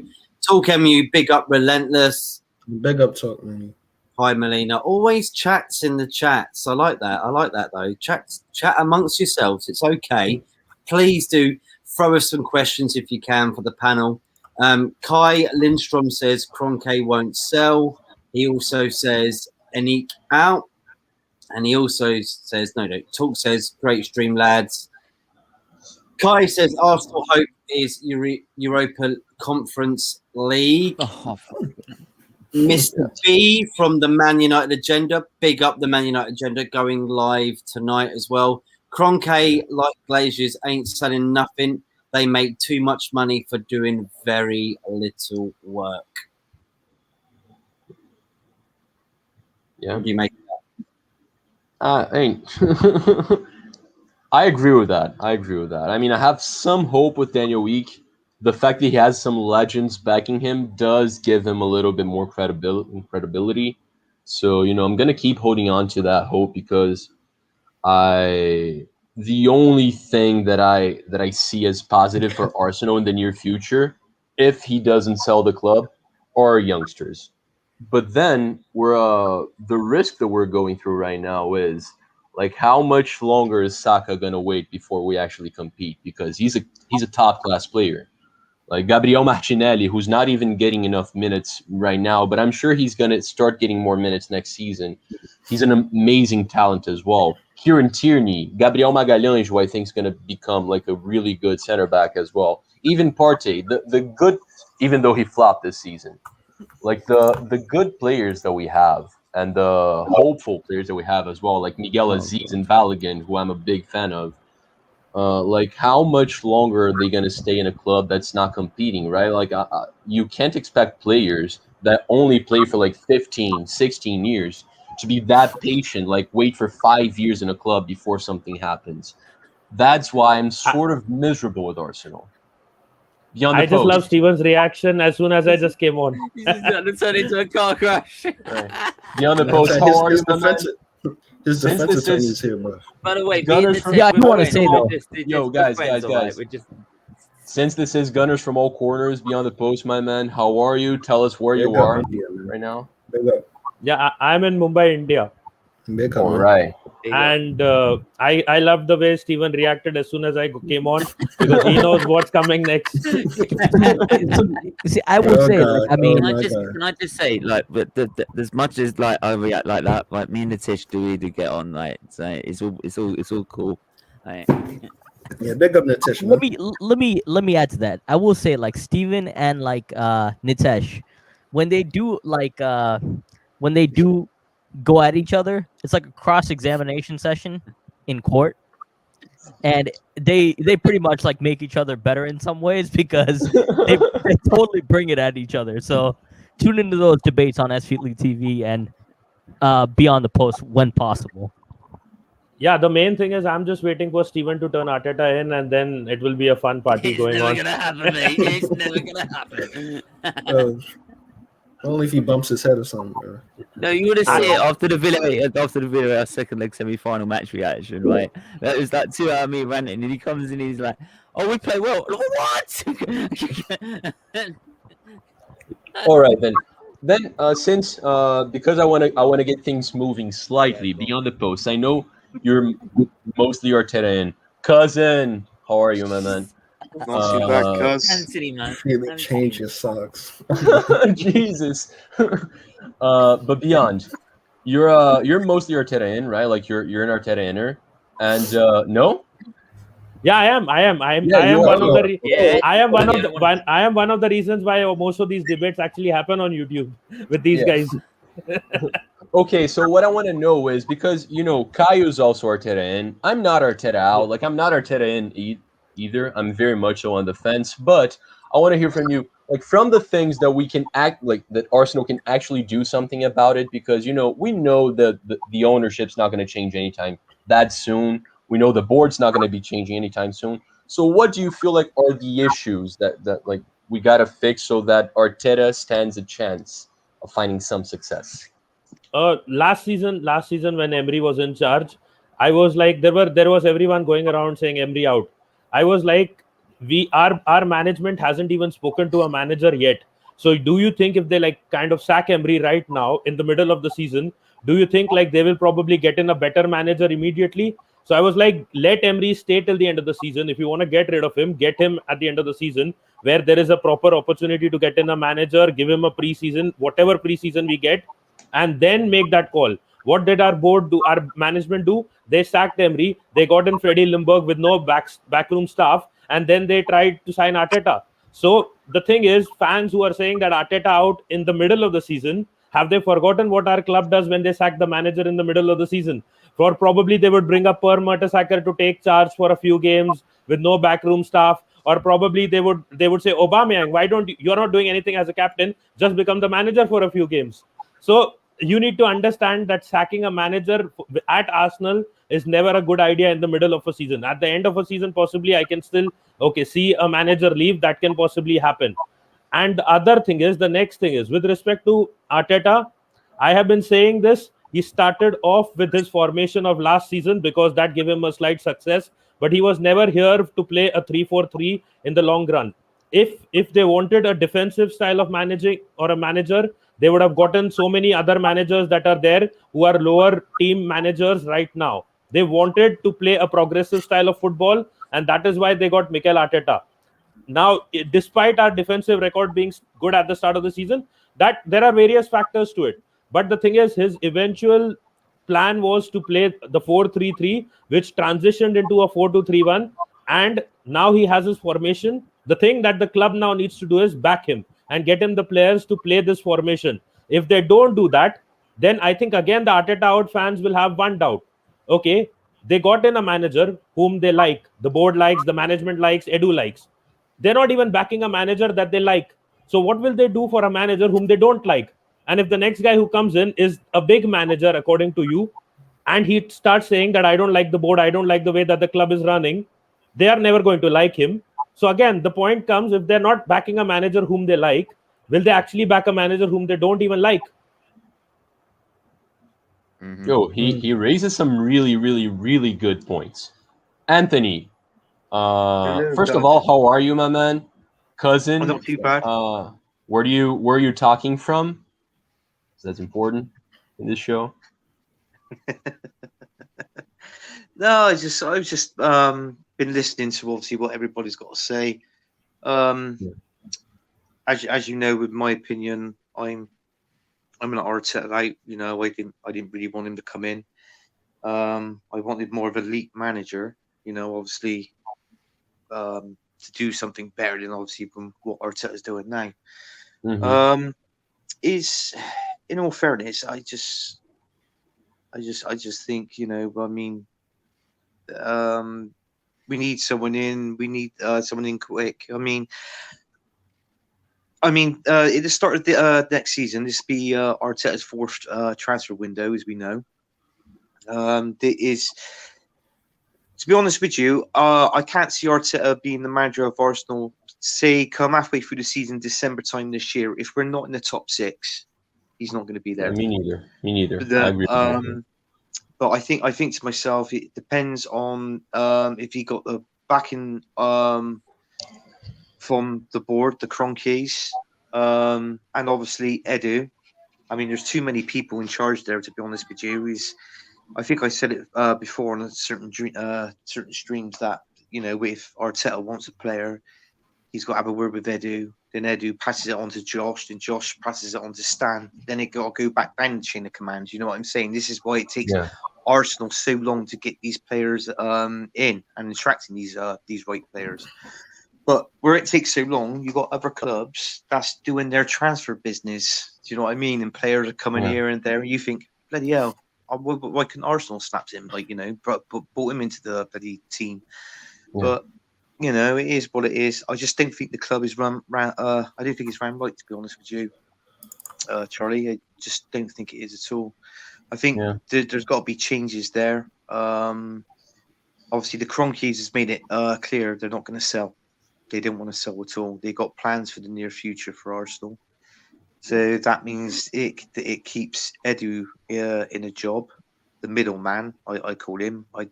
Talk MU, big up Relentless. Big up Talk MU. Hi Melina. Always chats in the chats. I like that though. Chat amongst yourselves. It's okay. Please do throw us some questions if you can for the panel. Kai Lindstrom says Kroenke won't sell. He also says Enik out. And he also says, no, Talk says, great stream, lads. Kai says Arsenal hope is Europa Conference League. Oh, Mr. B from the Man United Agenda. Big up the Man United Agenda going live tonight as well. Kroenke, like Glazers, ain't selling nothing. They make too much money for doing very little work. Yeah. What do you make I agree with that. I mean, I have some hope with Daniel Week. The fact that he has some legends backing him does give him a little bit more credibility. So, I'm going to keep holding on to that hope because the only thing that I see as positive for Arsenal in the near future, if he doesn't sell the club, are youngsters. But then the risk that we're going through right now is like how much longer is Saka gonna wait before we actually compete? Because he's a top class player. Like Gabriel Martinelli, who's not even getting enough minutes right now, but I'm sure he's gonna start getting more minutes next season. He's an amazing talent as well. Kieran Tierney, Gabriel Magalhães, who I think is gonna become like a really good center back as well. Even Partey, the good, even though he flopped this season. Like the good players that we have and the hopeful players that we have as well, like Miguel Aziz and Balogun, who I'm a big fan of. Like how much longer are they going to stay in a club that's not competing, right? Like you can't expect players that only play for like 15, 16 years to be that patient, like wait for 5 years in a club before something happens. That's why I'm sort of miserable with Arsenal. I just love Steven's reaction as soon as I just came on. He's going to turn into a car crash. Right. Beyond the post, how are you, his defensive attorney is here, bro. By the way, Gunners I do want to say though. Yo, guys. Since this is Gunners from all corners, Beyond the Post, my man, how are you? Tell us where you are right now. Yeah, I'm in Mumbai, India. All right. And I love the way Steven reacted as soon as I came on because he knows what's coming next. See, I will say, like, I mean, can I just say, like, but as much as like I react like that, like me and Nitish do really get on, like, so it's all cool. Like, yeah, big up Nitish. Let me add to that. I will say, like, Steven and like Nitesh, when they do go at each other, it's like a cross-examination session in court, and they pretty much like make each other better in some ways because they totally bring it at each other. So tune into those debates on SFeetly TV and Beyond the Post when possible. Yeah, the main thing is I'm just waiting for Steven to turn Arteta in, and then it will be a fun party going on. It's never gonna happen, mate. It's never gonna happen. Only if he bumps his head or something, bro. No, you would have seen it after the Villa, our second leg semi-final match reaction, right? That was like 2 hours me ranting, and he comes in and he's like, "Oh, we play well." What? All right then. Then since because I want to get things moving slightly Beyond the Post. I know you're mostly Arteta in. Cousin, how are you, my man? Not too bad, cuz. Anthony, man. Really change your socks. Jesus. But beyond, you're mostly Arteta in, right? Like you're an Arteta inner, and no, Yeah, I am. I Yeah, am you one are. of the. Yeah. I am one of Yeah, the. I am one of the reasons why most of these debates actually happen on YouTube with these Yeah. guys. Okay, so what I want to know is because Kayu's also Arteta in. I'm not Arteta out. Like I'm not Arteta in either. I'm very much so on the fence. But I want to hear from you, like from the things that we can act like that Arsenal can actually do something about it. Because we know that the ownership's not going to change anytime that soon. We know the board's not going to be changing anytime soon. So what do you feel like are the issues that like we got to fix so that Arteta stands a chance of finding some success? Last season when Emery was in charge, I was like there was everyone going around saying Emery out. I was like, our management hasn't even spoken to a manager yet. So do you think if they like kind of sack Emery right now in the middle of the season, do you think like they will probably get in a better manager immediately? So I was like, let Emery stay till the end of the season. If you want to get rid of him, get him at the end of the season where there is a proper opportunity to get in a manager, give him a preseason, whatever preseason we get, and then make that call. What did our board do? Our management do? They sacked Emery. They got in Freddie Limburg with no backroom staff, and then they tried to sign Arteta. So the thing is, fans who are saying that Arteta out in the middle of the season, have they forgotten what our club does when they sack the manager in the middle of the season? For probably they would bring up Per Mertesacker to take charge for a few games with no backroom staff, or probably they would say, Aubameyang, why don't you're not doing anything as a captain, just become the manager for a few games. So you need to understand that sacking a manager at Arsenal is never a good idea in the middle of a season. At the end of a season, possibly I can still see a manager leave. That can possibly happen. And the next thing is with respect to Arteta, I have been saying this. He started off with his formation of last season because that gave him a slight success, but he was never here to play a 3-4-3 in the long run. If they wanted a defensive style of managing or a manager, they would have gotten so many other managers that are there who are lower team managers right now. They wanted to play a progressive style of football, and that is why they got Mikel Arteta. Now, despite our defensive record being good at the start of the season, that there are various factors to it. But the thing is, his eventual plan was to play the 4-3-3, which transitioned into a 4-2-3-1, and now he has his formation. The thing that the club now needs to do is back him and get him the players to play this formation. If they don't do that, then I think again the Arteta out fans will have one doubt. Okay, they got in a manager whom they like, the board likes, the management likes, Edu likes. They're not even backing a manager that they like. So what will they do for a manager whom they don't like? And if the next guy who comes in is a big manager, according to you, and he starts saying that I don't like the board, I don't like the way that the club is running, they are never going to like him. So again, the point comes, if they're not backing a manager whom they like, will they actually back a manager whom they don't even like? Mm-hmm. Yo, he raises some really, really, really good points. Anthony, first of all, how are you, my man? Cousin, Not too bad. where are you talking from? That's important in this show. No, I've just been listening to obviously what everybody's got to say. As you know, with my opinion, I'm an Arteta out. I didn't really want him to come in. I wanted more of a elite manager. Obviously, to do something better than obviously from what Arteta is doing now. Mm-hmm. Is in all fairness, I just think we need someone in. We need someone in quick. At the start of the next season, this will be Arteta's fourth transfer window, as we know. To be honest with you, I can't see Arteta being the manager of Arsenal, say, come halfway through the season, December time this year. If we're not in the top 6, he's not going to be there. Me neither. I agree with that. But I think to myself, it depends on if he got the backing from the board, the Cronkies, and obviously Edu. There's too many people in charge there, to be honest with you. I think I said it before on certain streams that if Arteta wants a player, he's got to have a word with Edu. Then Edu passes it on to Josh. Then Josh passes it on to Stan. Then it got to go back down the chain of command. You know what I'm saying? This is why it takes Arsenal so long to get these players in and attracting these right players. But where it takes so long, you got other clubs that's doing their transfer business. Do you know what I mean? And players are coming here and there. And you think, bloody hell, why can Arsenal snaps him? Like, brought him into the bloody team. Yeah. But it is what it is. I just don't think the club is run. I don't think it's ran right, to be honest with you, Charlie. I just don't think it is at all. I think there's got to be changes there. Obviously, the Kroenkes has made it clear they're not going to sell. They don't want to sell at all. They got plans for the near future for Arsenal. So that means it keeps Edu in a job. The middleman, I call him. I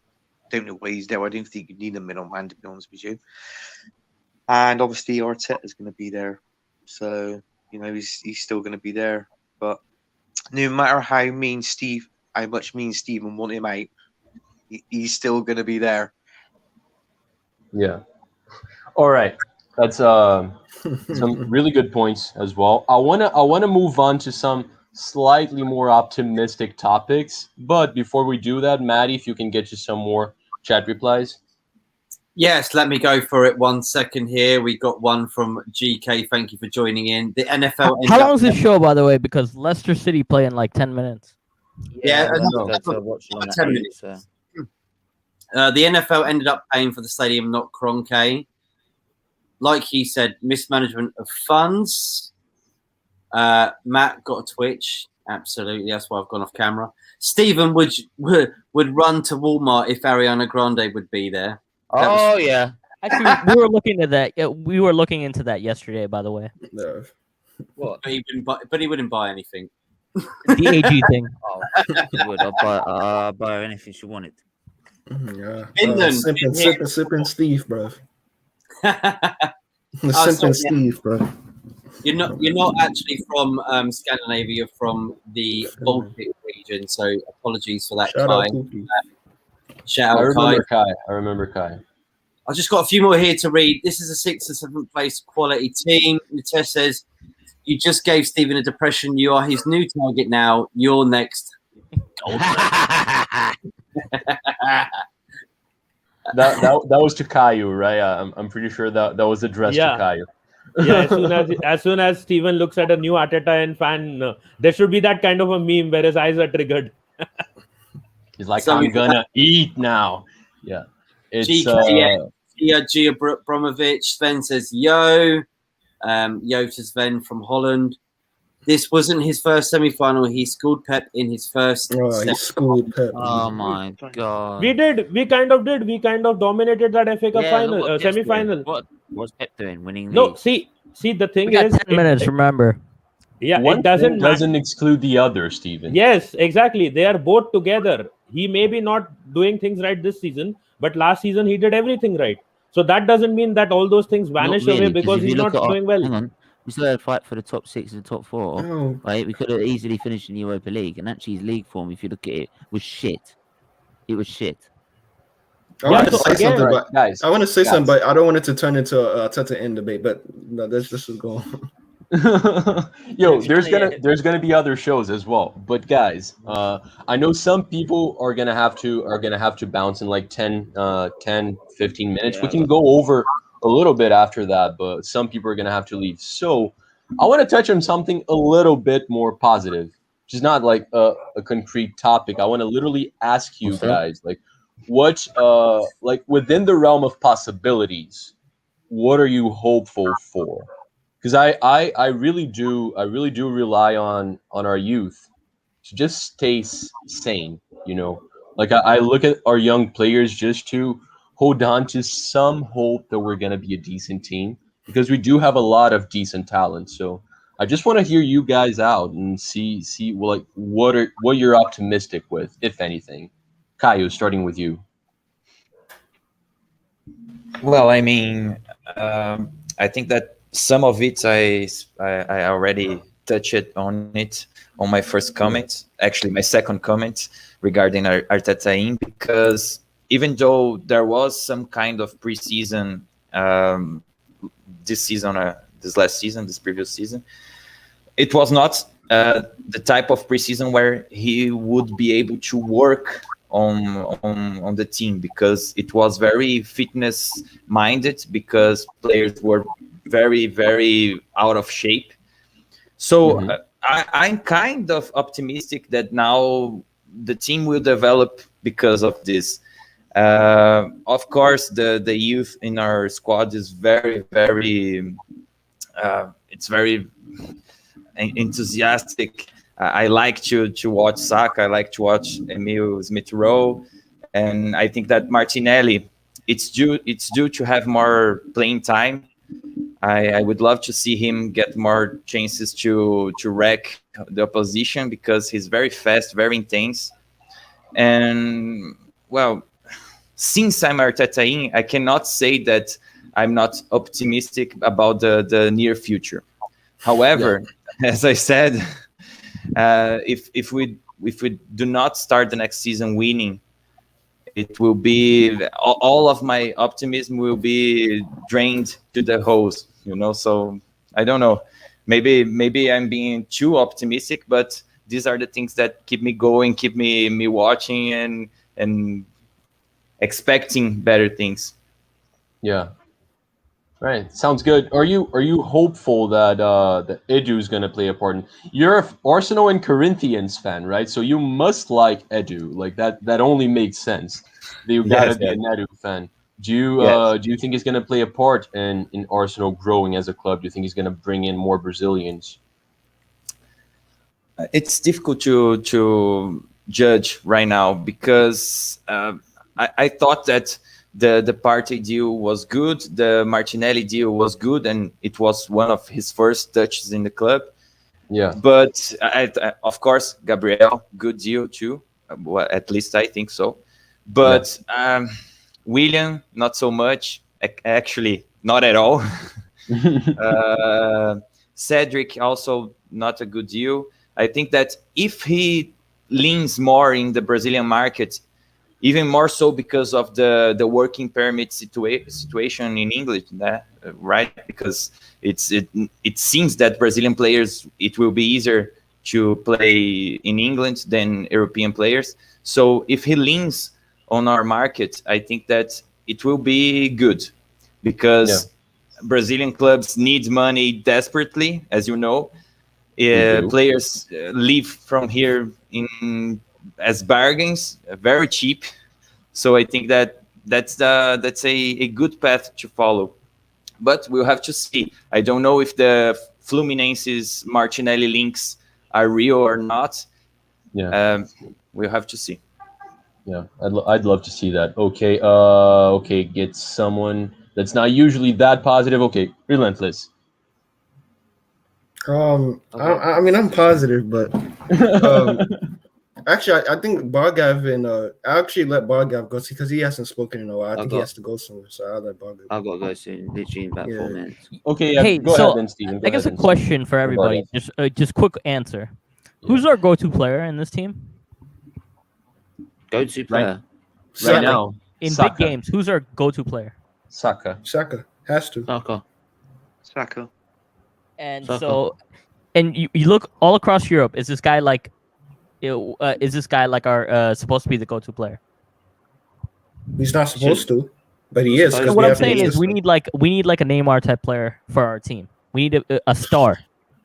don't know why he's there. I don't think you need a middleman, to be honest with you. And obviously Arteta is going to be there, so he's still going to be there. But no matter how much me and Steven want him out, he's still going to be there. Yeah. All right. That's some really good points as well. I wanna move on to some slightly more optimistic topics, but before we do that, Maddie, if you can get you some more chat replies. Yes, let me go for it 1 second here. We got one from GK. Thank you for joining in. The NFL. How long is this show, by the way? Because Leicester City play in like 10 minutes. Yeah, 10 minutes. The NFL ended up paying for the stadium, not Kroenke. Like he said, mismanagement of funds. Matt got a twitch. Absolutely, that's why I've gone off camera. Stephen would run to Walmart if Ariana Grande would be there. Yeah. Actually, we were looking at that. We were looking into that yesterday, by the way. No. What? But he wouldn't buy anything. The AG thing. He would. I'll buy her anything she wanted. Yeah. Sipping Steve, bro. Sipping Steve, bro. You're not actually from Scandinavia. You're from the Baltic region. So apologies for that, Kai. Shout out, Kai. I remember Kai. I've just got a few more here to read. This is a 6th or 7th place quality team. Nitesh says, "You just gave Stephen a depression. You are his new target now. You're next." That was to Caillou, right? I'm pretty sure that was addressed to Caillou. Yeah, as soon as Steven looks at a new Arteta and fan, there should be that kind of a meme where his eyes are triggered. He's like, I'm gonna eat now. Yeah. It's Gia Bromovich. Sven says, yo. Yo to Sven from Holland. This wasn't his first semi-final. He schooled Pep in his first. He schooled Pep. Oh my god. We kind of dominated that FA Cup final, semi-final. What was Pep doing? Winning? No, see, the thing is, 10 minutes. Remember. Yeah, one it doesn't exclude the other, Stephen. Yes, exactly. They are both together. He may be not doing things right this season, but last season he did everything right. So that doesn't mean that all those things vanish away because he's not doing well. Hang on. We still had a fight for the top 6 and the top 4. Oh. Right? We could have easily finished in the Europa League, and actually his league form, if you look at it, was shit. It was shit. I want to say something, but guys, I want to say something, but I don't want it to turn into a Arteta end debate. But no, this is going. Yo, there's gonna be other shows as well. But guys, I know some people are gonna have to bounce in like 10, 15 minutes. We can go over a little bit after that, but some people are going to have to leave. So I want to touch on something a little bit more positive, which is not like a concrete topic. I want to literally ask you guys, like, what, like within the realm of possibilities, what are you hopeful for? Because I really do rely on our youth to just stay sane, Like I look at our young players just to hold on to some hope that we're going to be a decent team, because we do have a lot of decent talent. So I just want to hear you guys out and see like what you're optimistic with, if anything. Caio, starting with you. Well, I mean, I think that some of it I already touched on it on my first comment, actually my second comment regarding Arteta in, because even though there was some kind of preseason this last season, this previous season, it was not the type of preseason where he would be able to work on the team, because it was very fitness minded, because players were very, very out of shape. So I'm kind of optimistic that now the team will develop because of this. Of course, the youth in our squad is very, very it's very enthusiastic. I like to watch Saka. I like to watch Emil Smith Rowe, and I think that Martinelli, it's due to have more playing time. I would love to see him get more chances to wreck the opposition, because he's very fast, very intense. And well, since I'm Arteta in, I cannot say that I'm not optimistic about the near future. However, as I said, if we do not start the next season winning, it will be all of my optimism will be drained to the hose, So I don't know. Maybe I'm being too optimistic, but these are the things that keep me going, keep me watching and expecting better things. Yeah. Right. Sounds good. Are you hopeful that that Edu is going to play a part? You're a Arsenal and Corinthians fan, right? So you must like Edu. Like that only makes sense. You gotta be an Edu fan. Do you think he's going to play a part in Arsenal growing as a club? Do you think he's going to bring in more Brazilians? It's difficult to judge right now, because I thought that the Partey deal was good, the Martinelli deal was good, and it was one of his first touches in the club. Yeah. But of course, Gabriel, good deal too. Well, at least I think so. But William, not so much. Actually, not at all. Cedric, also not a good deal. I think that if he leans more in the Brazilian market, even more so because of the working permit situation in England, right? Because it seems that Brazilian players, it will be easier to play in England than European players. So if he leans on our market, I think that it will be good, because Brazilian clubs need money desperately, as you know. Players leave from here as bargains, very cheap. So I think that's a good path to follow. But we'll have to see. I don't know if the Fluminense's Martinelli links are real or not. Yeah, we'll have to see. Yeah, I'd love to see that. Okay, get someone that's not usually that positive. Okay, Relentless. I mean, I'm positive, but actually, I think Bargav and I actually let Bargav go because he hasn't spoken in a while. I think he has to go somewhere, so I'll let Bargav. I've got to go soon, literally in about 4 minutes. Okay, Hey, go so ahead then, Steven. I guess a question for everybody. Just quick answer. Who's our go-to player in this team? Go-to player right now in Saka. big games. Who's our go-to player? Saka has to. Saka. And Saka. so, and you look all across Europe. Is this guy like? Is this guy like our supposed to be the go-to player? He's not supposed to, but he is. So what I'm saying is, we need like a Neymar type player for our team. We need a star,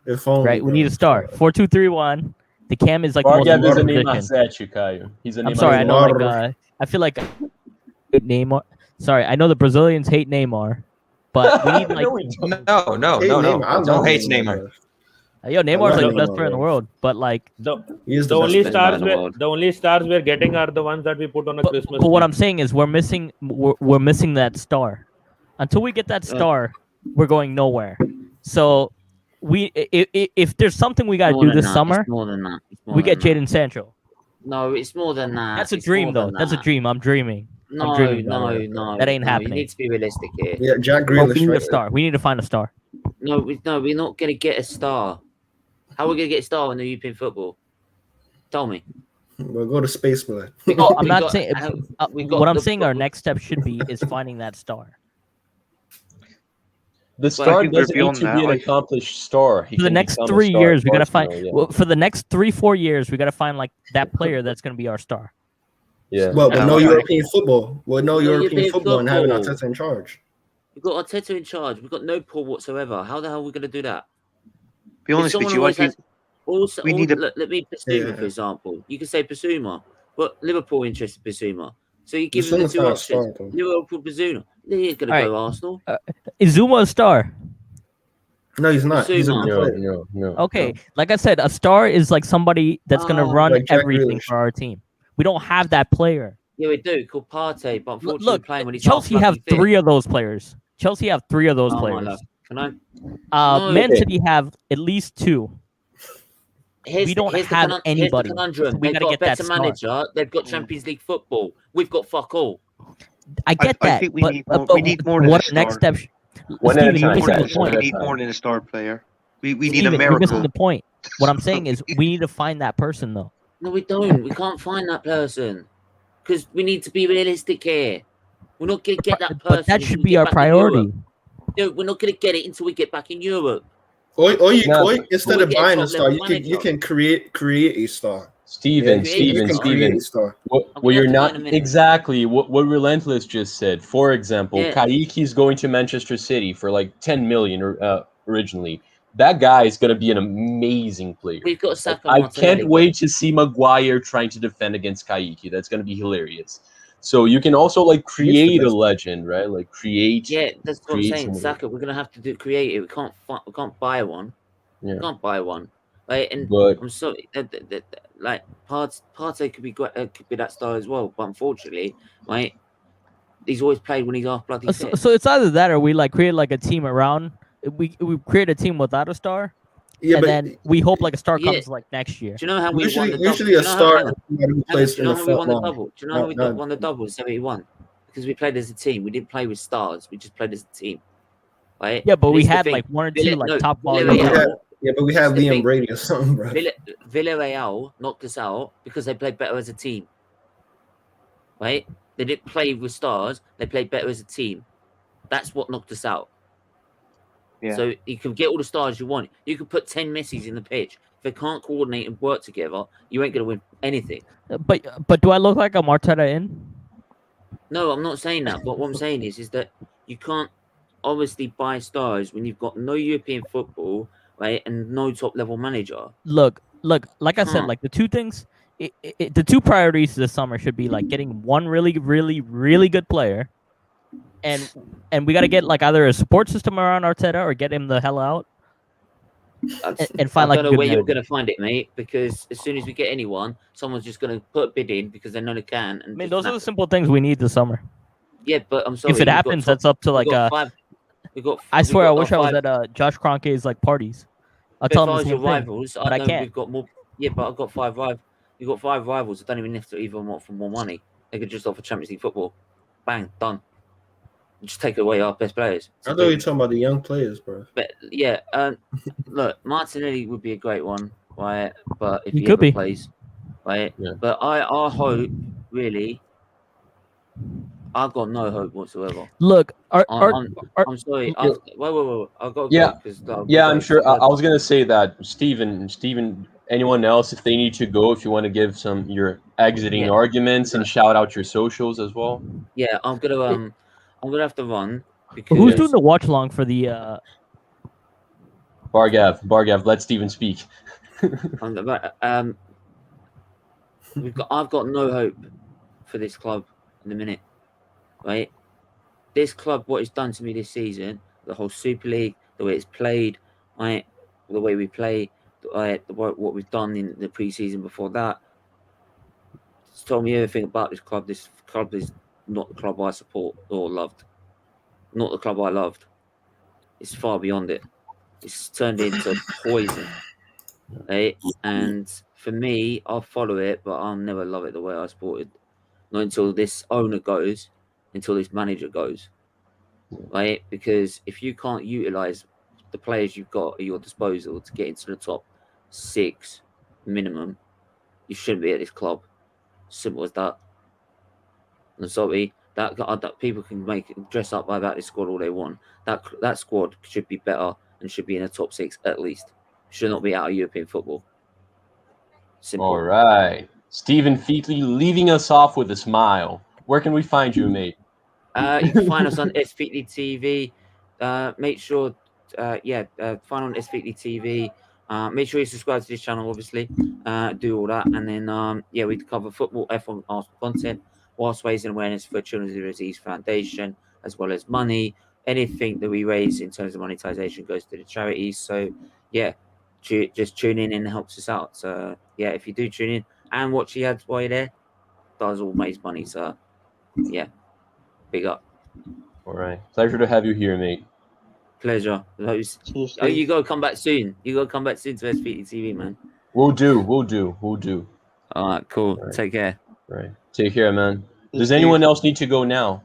right? We need a star. 4-2-3-1. The cam is like Bargav the is a most Neymar position. statue, Caio. He's a Neymar. I'm sorry, I know. Neymar. Like, I feel like Neymar. Sorry, I know the Brazilians hate Neymar, but we need like No. I don't hate Neymar. Yo, Neymar's like the Neymar, best player in the world, but like The He is the the only best stars in the world. the only stars we're getting are the ones that we put on a Christmas But what tree. I'm saying is we're missing that star. Until we get that star, we're going nowhere. So if there's something we gotta do this summer, It's more than that. we get Jadon Sancho. No, it's more than that. That's a It's dream more though. than That's a that. dream. I'm dreaming. No, I'm dreaming about it. no. That ain't no, happening. You need to be realistic here. Yeah, Jack Bro, Grealish. we need a Right star. We need to find a star. No, we're not gonna get a star. How are we gonna get a star in the European football? Tell me. We'll go to space, blood. No, I'm We not got- saying. we got What I'm the- saying, our next step should be is finding that star. The I star think we're doesn't need beyond to that. be an I- accomplished star. He For the can next become a 3 star years, at we gotta find. Arsenal, yeah. Well, for the next 3-4 years, we gotta find like that player that's gonna be our star. Yeah. Well, with Yeah, no right. European football. With no No European European football and having football. Arteta in charge. We've got Arteta in charge. We've got no pull whatsoever. How the hell are we going to do that? Be If honest with someone you, I always think has, also, we need a- let me Basuma, Yeah. for example. You can say Basuma, but Liverpool interested in Basuma. So you give him the Basuma's two not a options. star, though. Liverpool, Basuma. He ain't going to All go Arsenal. Is Zuma a star? No, he's not. He's a Basuma. good No, player. no. Okay, like I said, a star is like somebody that's gonna run Like Jack everything Grealish. for our team. We don't have that player. Yeah, we do. Called Partey, but unfortunately, Look, playing when he's Chelsea half have bloody fit. 3 of those players. Chelsea have 3 of those Oh, my players. love. Can I? No. Man Okay. City have at least 2. Here's We don't here's have here's anybody, the conundrum. so we They've gotta got a get that better star. manager. They've got Champions League football. We've got fuck all. I get I that, think we but, need more- but we need more than what a next star. step? One at a Steven, you're time, missing guys. the One point. at a We need time. more than a star player. We need a Steven, you're miracle. missing the point. What I'm saying is we need to find that person though. No, we don't. We can't find that person because we need to be realistic here. We're not going to get that person. But that until should we be get our back in priority. Europe. No, we're not going to get it until we get back in Europe. Or you No. instead Or of we get a buying a top star, level you can create a star. Steven, Yeah, Steven, you can create Steven. a star. What I'm gonna you're have to not find a minute. exactly what Relentless just said. For example, Yeah. Kaique is going to Manchester City for like 10 million originally. That guy is going to be an amazing player. We've got Saka. I Martinelli, can't wait to see Maguire trying to defend against Kaique. That's going to be hilarious. So you can also like create a best. legend, right? Like create. Yeah, that's what I'm create saying. someone. Saka, we're going to have to create it. We can't buy one. Yeah. We can't buy one. Right? And But I'm sorry, like Partey could be great, could be that star as well. But unfortunately, right, he's always played when he's half bloody So, fit. so it's either that or we like create like a team around. We create a team without a star, Yeah, and but then we hope like a star Yeah. comes like next year. Do you know how we usually, won the double? usually Do you a know how- star hang on, is somebody who hang on, plays do you in know the how we won front the line. double? Do you know how we No. won the double in '71? Because we played as a team. We didn't play with stars. We just played as a team. Right? Yeah, but And we it's the had thing. like 1 or 2 Villa- like no, top quality. Villarreal- players. Yeah, but we have That's the Liam thing. Brady or something, bro. Villarreal knocked us out because they played better as a team. Right? They didn't play with stars. They played better as a team. That's what knocked us out. Yeah. So you can get all the stars you want. You can put 10 Messis in the pitch. If they can't coordinate and work together, you ain't going to win anything. But do I look like I'm Arteta in? No, I'm not saying that. But what I'm saying is that you can't obviously buy stars when you've got no European football, right, and no top level manager. Look. Like I said, Huh. like the 2 things, the 2 priorities this summer should be like getting one really, really, really good player, and we got to get like either a support system around Arteta or get him the hell out, and find I like don't a know good where you're manager. going to find it, mate. Because as soon as we get anyone, someone's just going to put a bid in because they know they can. And I mean, just those are snap the it. simple things we need this summer. Yeah, but I'm sorry. If it we've got happens, top- that's up to like we've got a. five. We've got. I we've swear, I got wish I was five- at Josh Kroenke's like parties. I'll If tell I him the was your same thing. rivals, but I I know can't. we've got more. Yeah, but I've got 5 rivals. You've got 5 rivals. I don't even have to even want for more money. They could just offer Champions League football. Bang, done. Just take away our best players. I thought you were talking about the young players, bro. But yeah, look, Martinelli would be a great one, right? But if He he could ever be. plays, right? Yeah. But I hope, really, I've got no hope whatsoever. Look, I'm sorry. Wait. I've got to Yeah. go 'cause yeah, I'm sure. I was going to say that Steven, anyone else, if they need to go, if you want to give your exiting Yeah. arguments and shout out your socials as well. Yeah, I'm gonna have to run because who's doing the watch along for the? Bargav, let Steven speak. I've got no hope for this club in a minute, right? This club, what it's done to me this season, the whole Super League, the way it's played, right? The way we play, what we've done in the pre-season before that, it's told me everything about this club. This club is not the club I support or loved. Not the club I loved. It's far beyond it. It's turned into poison. Right? And for me, I'll follow it, but I'll never love it the way I support it. Not until this owner goes, until this manager goes. Right? Because if you can't utilize the players you've got at your disposal to get into the top 6 minimum, you shouldn't be at this club. Simple as that. I'm sorry that people can dress up about this squad all they want. That squad should be better and should be in the top 6 at least. Should not be out of European football. Simple. All right. Stephen Featley leaving us off with a smile. Where can we find you, mate? You can find us on SFeatley TV. Make sure, find on SFeatley TV. Make sure you subscribe to this channel, obviously. Do all that. And then, we cover football, F1, Arsenal content, whilst raising awareness for Children's Disease Foundation, as well as money. Anything that we raise in terms of monetization goes to the charities. So, just tune in and helps us out. So, if you do tune in and watch the ads while you're there, does all raise money. So, big up. All right. Pleasure to have you here, mate. Pleasure. You gotta come back soon. You gotta come back soon to SFeatley TV, man. We'll do. All right, cool. All right. Take care. All right. Take care, man. Does anyone else need to go now?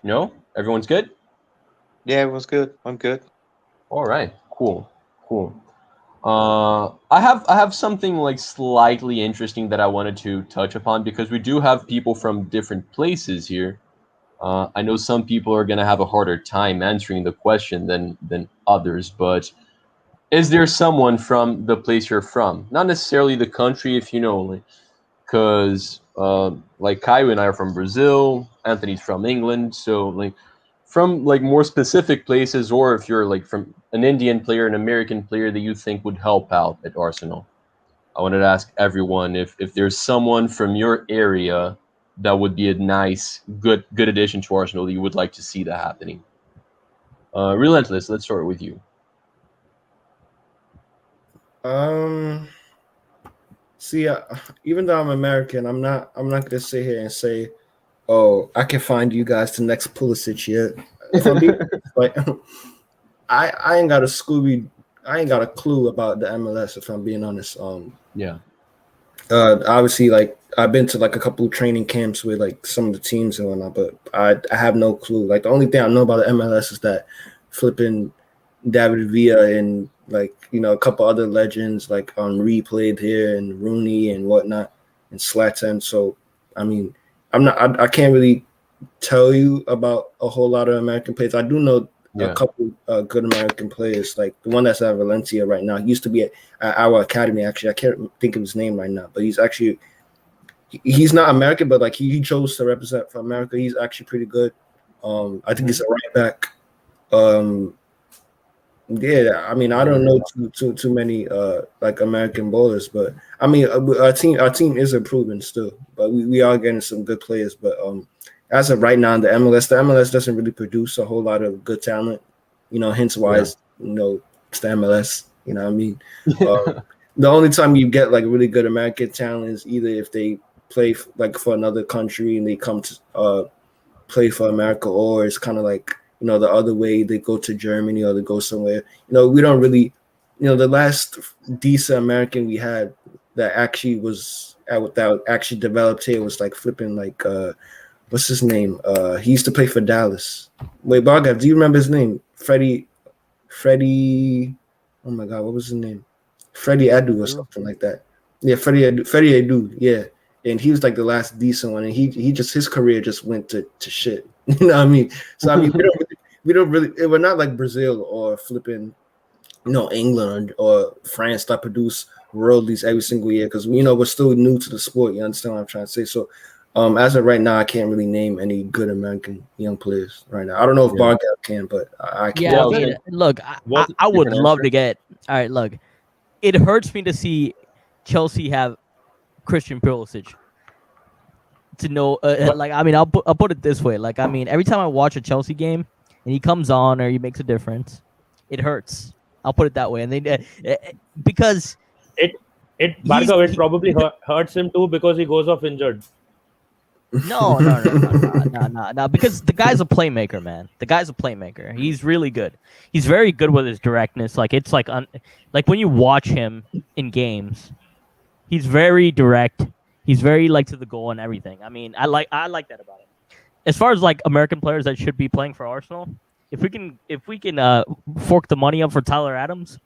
No? Everyone's good? Yeah, everyone's good. I'm good. All right. Cool. I have something like slightly interesting that I wanted to touch upon because we do have people from different places here. I know some people are gonna have a harder time answering the question than others, but is there someone from the place you're from? Not necessarily the country, if you know, because like Caio and I are from Brazil, Anthony's from England, so like from like more specific places, or if you're like from an Indian player, an American player that you think would help out at Arsenal. I wanted to ask everyone if there's someone from your area that would be a nice, good addition to Arsenal that you would like to see that happening. Relentless, let's start with you. See, even though I'm American, I'm not gonna sit here and say, "Oh, I can find you guys the next Pulisic yet." If I'm being, like, I ain't got a clue about the MLS. If I'm being honest, obviously, like I've been to like a couple of training camps with like some of the teams and whatnot, but I have no clue. Like the only thing I know about the MLS is that flipping David Villa and like a couple other legends like Henry played here and Rooney and whatnot and Zlatan. So I mean, I can't really tell you about a whole lot of American players. I do know a couple good American players, like the one that's at Valencia right now. He used to be at our academy. Actually, I can't think of his name right now, but he's not American, but like he chose to represent for America. He's actually pretty good. I think he's a right back. I mean, I don't know too many like American bowlers, but I mean, our team is improving still, but we are getting some good players. But as of right now, the MLS doesn't really produce a whole lot of good talent, hence why it's the MLS. You know what I mean? The only time you get like really good American talent is either if they play like for another country and they come to play for America, or it's kind of like the other way, they go to Germany or they go somewhere. We don't really, the last decent American we had that actually developed here was like flipping like what's his name? He used to play for Dallas. Wait, Bargav, do you remember his name? Freddie. Oh my God, what was his name? Freddie Adu or something like that. Yeah, Freddie Adu. Yeah, and he was like the last decent one, and his career just went to shit. You know what I mean? So I mean, we don't really. We're not like Brazil or flipping, England or France that produce worldlies every single year because we're still new to the sport. You understand what I'm trying to say? So, as of right now, I can't really name any good American young players right now. I don't know if Bargav can, but I can. Yeah, I mean, look, I would love to get. All right, look, it hurts me to see Chelsea have Christian Pulisic. To know, like, I mean, I'll put it this way. Like, I mean, every time I watch a Chelsea game and he comes on or he makes a difference, it hurts. I'll put it that way. And they because it probably hurts him too because he goes off injured. No. Because the guy's a playmaker, man. The guy's a playmaker. He's really good. He's very good with his directness. Like it's like like when you watch him in games, he's very direct. He's very like to the goal and everything. I mean, I like that about him. As far as like American players that should be playing for Arsenal, if we can fork the money up for Tyler Adams,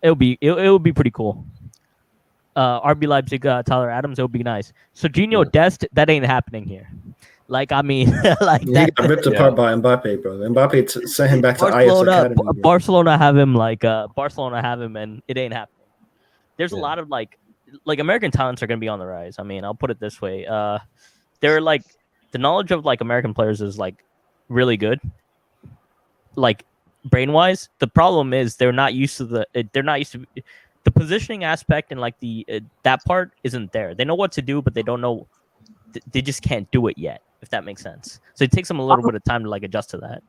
it would be pretty cool. RB Leipzig, Tyler Adams, it would be nice. Serginho Dest, that ain't happening here. Like, I mean, like He that. got ripped apart by Mbappe, bro. Mbappe sent him back to Ajax Academy. Bro. Barcelona have him, and it ain't happening. There's a lot of like American talents are gonna be on the rise. I mean, I'll put it this way: they're like the knowledge of like American players is like really good, like brain wise. The problem is they're not used to the positioning aspect, and like the that part isn't there. They know what to do, but they don't know. They just can't do it yet, if that makes sense. So it takes them a little bit of time to like adjust to that.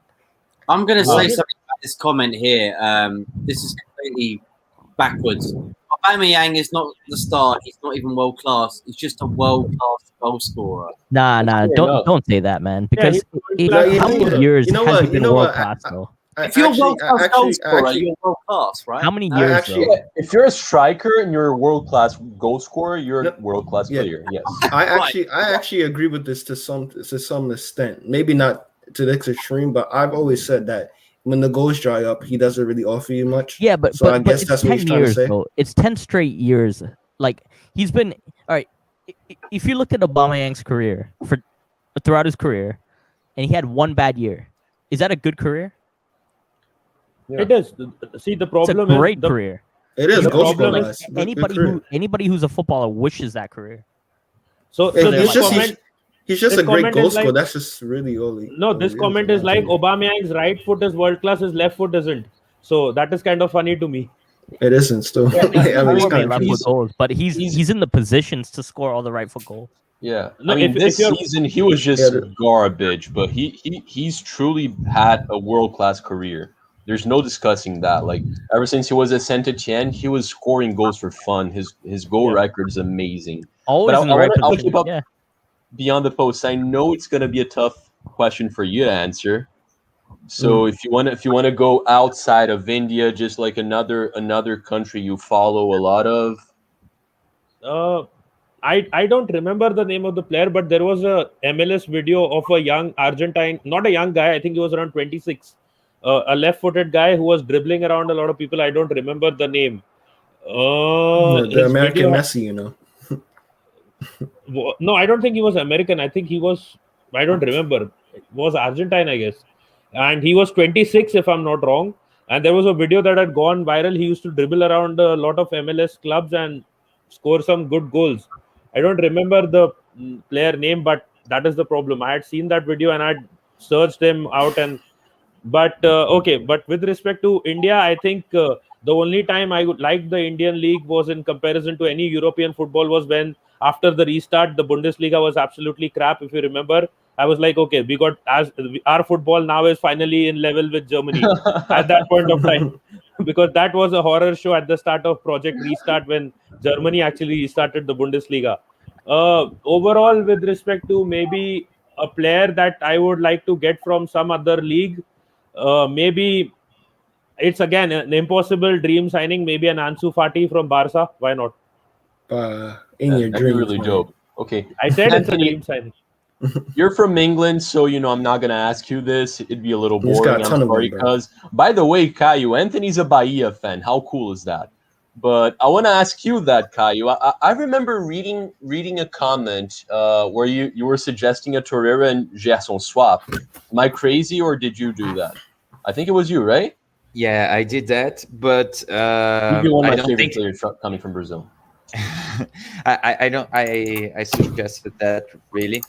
I'm going to say something about this comment here. This is completely backwards. Aubameyang is not the star. He's not even world class. He's just a world class goal scorer. Nah, don't say that, man. Because how many years has he been world class though? If you're world class goal scorer, you're world class, right? How many years? If you're a striker and you're a world class goal scorer, you're a world class player. Yes. I actually agree with this to some extent. Maybe not to this extreme, but I've always said that when the goals dry up, he doesn't really offer you much. Yeah, but I guess that's what he's trying to say. Though. It's 10 straight years. Like he's been all right. If you looked at Aubameyang's career throughout his career, and he had one bad year, is that a good career? Yeah. It is. See, the problem it's a great is career. It is. The problem is anybody who's a footballer wishes that career. So this comment. He's just a great goal scorer. That's just really only. No, this comment is like Aubameyang's right foot is world class, his left foot isn't. So that is kind of funny to me. It isn't still. But he's in the positions to score all the right foot goals. Yeah, no, I mean this season he was just garbage, but he's truly had a world class career. There's no discussing that. Like ever since he was at Saint Etienne, he was scoring goals for fun. His goal record is amazing. Always in the right position. Beyond the post. I know it's gonna be a tough question for you to answer. So if you want to go outside of India, just like another country you follow a lot of. I don't remember the name of the player, but there was a MLS video of a young Argentine, not a young guy. I think he was around 26. A left-footed guy who was dribbling around a lot of people. I don't remember the name. The American Messi, you know. No, I don't think he was American. I think he was. I don't remember. It was Argentine, I guess. And he was 26, if I'm not wrong. And there was a video that had gone viral. He used to dribble around a lot of MLS clubs and score some good goals. I don't remember the player name, but that is the problem. I had seen that video and I had searched him out. But with respect to India, I think the only time I would like the Indian league was in comparison to any European football was when after the restart, the Bundesliga was absolutely crap. If you remember, I was like, okay, our football now is finally in level with Germany at that point of time, because that was a horror show at the start of Project Restart when Germany actually restarted the Bundesliga. Overall, with respect to maybe a player that I would like to get from some other league, maybe it's again an impossible dream signing. Maybe an Ansu Fati from Barca. Why not? In your dreams, really dope. Okay, I said it's a dream signing. You're from England, so I'm not gonna ask you this. It'd be a little boring. I'm sorry, because by the way, Caio, Anthony's a Bahia fan. How cool is that? But I want to ask you that, Caio. I remember reading a comment where you were suggesting a Torreira and Gerson swap. Am I crazy, or did you do that? I think it was you, right? Yeah, I did that, but you'd be one of my favorite players coming from Brazil. I suggested that really,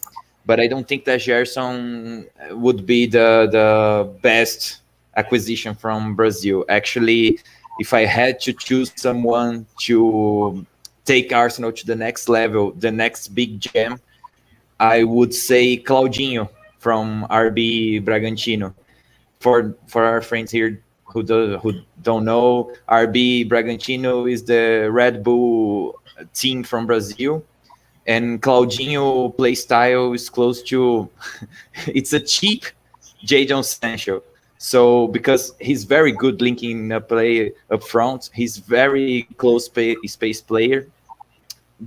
but I don't think that Gerson would be the best acquisition from Brazil. Actually, if I had to choose someone to take Arsenal to the next level, the next big gem, I would say Claudinho from RB Bragantino. For our friends here who don't know, RB Bragantino is the Red Bull team from Brazil, and Claudinho play style is close to it's a cheap Jadon Sancho. So because he's very good linking a play up front, he's very close space player,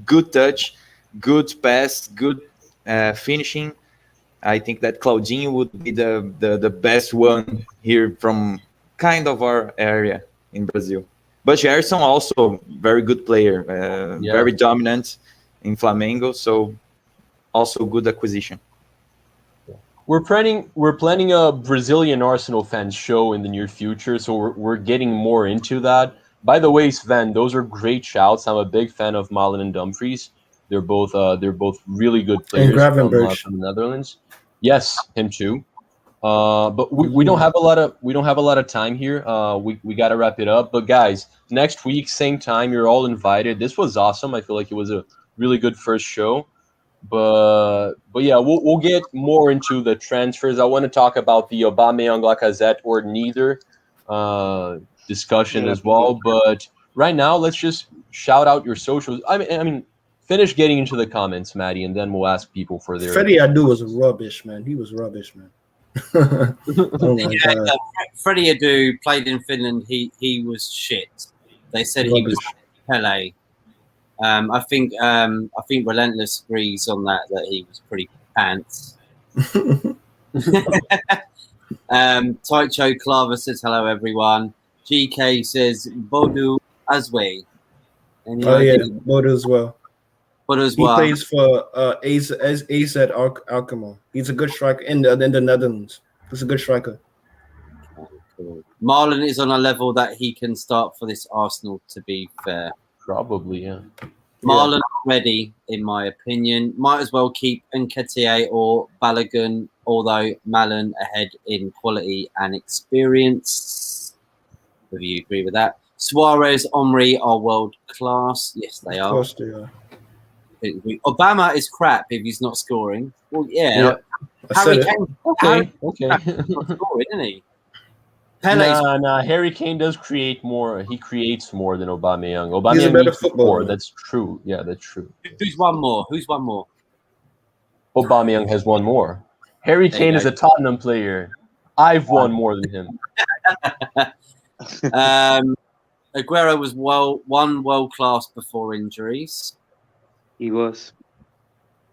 good touch, good pass, good finishing. I think that Claudinho would be the best one here from kind of our area in Brazil. But Gerson also very good player, very dominant in Flamengo. So also good acquisition. We're planning a Brazilian Arsenal fans show in the near future, so we're getting more into that. By the way, Sven, those are great shouts. I'm a big fan of Malen and Dumfries. They're both really good players Gravenberch. from the Netherlands. Yes, him too. But we don't have a lot of time here. We got to wrap it up. But guys, next week, same time, you're all invited. This was awesome. I feel like it was a really good first show. But yeah, we'll get more into the transfers. I want to talk about the Aubameyang, Lacazette, or neither discussion as well. But right now, let's just shout out your socials. I mean, finish getting into the comments, Maddie, and then we'll ask people for their. Freddie Adu was rubbish, man. He was rubbish, man. Oh my God. Freddie Adu played in Finland. He was shit. They said he was Pele. I think Relentless agrees on that he was pretty pants. Taicho Clava says hello everyone. GK says Bodu Aswe. Bodu as well. Bodu as He well. plays for AZ Alkmaar. He's a good striker in the Netherlands. He's a good striker. Cool. Marlon is on a level that he can start for this Arsenal, to be fair. Probably, yeah. Marlon ready, in my opinion. Might as well keep Nketiah or Balogun, although Malin ahead in quality and experience. Do you agree with that? Suarez, Omri are world class. Yes, they are. Of course they are. Obama is crap if he's not scoring. Well, yeah. I said Harry it. Kane, Okay. he's not scoring, isn't he? Pele's Nah. Harry Kane does create more. He creates more than Aubameyang. He's a Aubameyang better needs to footballer. score. That's true. Yeah, that's true. Who's one more? Aubameyang has one more. Harry There Kane you is go. a Tottenham player. I've won more than him. Aguero was world class before injuries. He was.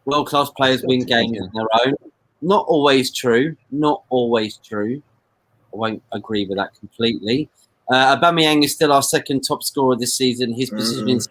World class players win games on their own. Not always true. I won't agree with that completely. Aubameyang is still our second top scorer this season. His position is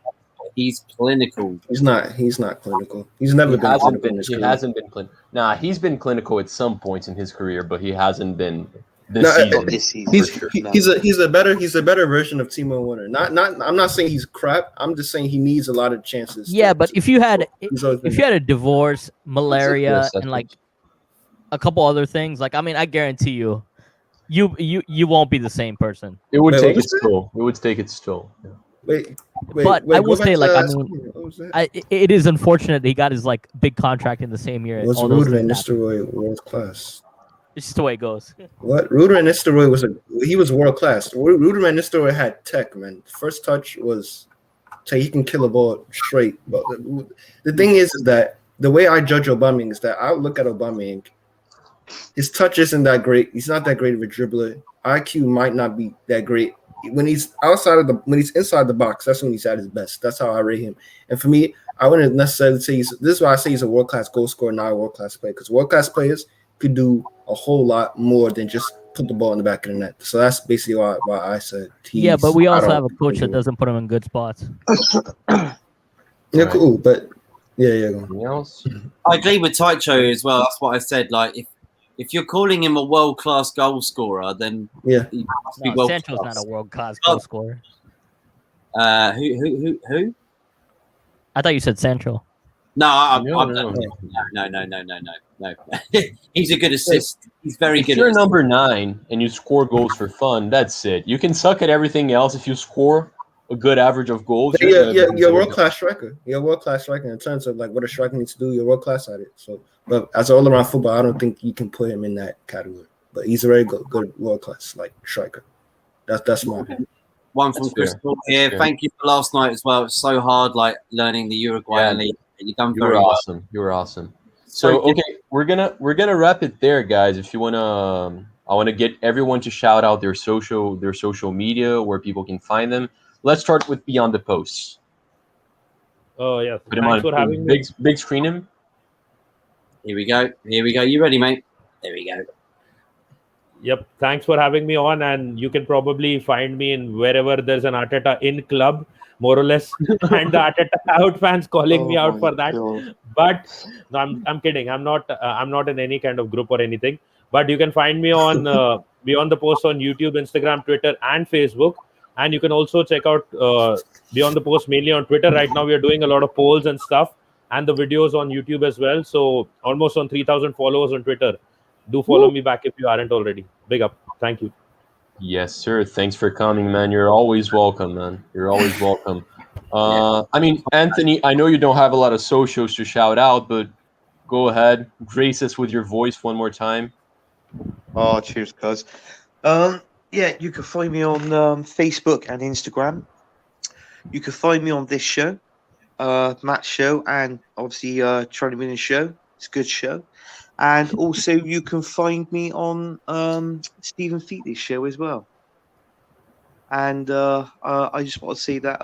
he's clinical. He's not clinical. He's never been clinical in his career. Hasn't been clinical. Nah, he's been clinical at some points in his career, but he hasn't been this season. He's a better version of Timo Werner. I'm not saying he's crap. I'm just saying he needs a lot of chances. Yeah, but if you had He's a divorce, malaria, Yes, and like a couple other things, like I guarantee you won't be the same person. It would Wait, take what its was toll. It would take its toll. Yeah. Wait, But I will go back say, to like, that. I mean, What was that? it is unfortunate that he got his like big contract in the same year. Was all those Ruder and things happened. Nistelrooy world class? It's just the way it goes. What? Ruder and Nistelrooy was world class. Ruder and Nistelrooy had tech, man. First touch was he can kill a ball straight. But the thing is that the way I judge Aubameyang is that I look at Aubameyang. His touch isn't that great. He's not that great of a dribbler. IQ might not be that great. When he's inside the box, that's when he's at his best. That's how I rate him. And for me, I wouldn't necessarily say this is why I say he's a world-class goal scorer, not a world-class player. Because world-class players could do a whole lot more than just put the ball in the back of the net. So that's basically why I said Yeah, but we also have a coach that doesn't put him in good spots. Yeah, cool. But yeah. Anything else? I agree with Taicho as well. That's what I said. Like if you're calling him a world class goal scorer, then yeah, he must be No, world Sancho's class. not a world class goal scorer. Who? I thought you said Sancho. No, No. No. He's a good assist. He's very If good. you're At number 9 and you score goals for fun, that's it. You can suck at everything else. If you score a good average of goals, you're a world-class striker. You're a world-class striker in terms of like what a striker needs to do. You're world-class at it. So, but as an all-around football, I don't think you can put him in that category. But he's a very good world-class like striker. That's my opinion. One from That's fair. Crystal here. fair. Thank you for last night as well. It's so hard, like learning the Uruguayan league. You've done You very were well. awesome. You were awesome. So okay, we're gonna wrap it there, guys. If you wanna, I want to get everyone to shout out their social media where people can find them. Let's start with Beyond the Posts. Oh yes. Put him Thanks on for having me. big screen him. Here we go. You ready, mate? There we go. Yep. Thanks for having me on, and you can probably find me in wherever there's an Arteta in club, more or less, and the Arteta out fans calling me Oh out my for that. God. But no, I'm kidding. I'm not in any kind of group or anything. But you can find me on Beyond the Post on YouTube, Instagram, Twitter, and Facebook. And you can also check out Beyond the Post mainly on Twitter. Right now, we are doing a lot of polls and stuff, and the videos on YouTube as well. So almost on 3,000 followers on Twitter. Do follow me back if you aren't already. Big up. Thank you. Yes, sir. Thanks for coming, man. You're always welcome, man. You're always welcome. I mean, Anthony, I know you don't have a lot of socials to shout out, but go ahead, grace us with your voice one more time. Oh, cheers, cuz. Yeah, you can find me on Facebook and Instagram. You can find me on this show, Matt's show, and obviously Trying to Win a Show. It's a good show. And also you can find me on Stephen Featley's show as well. And I just want to say that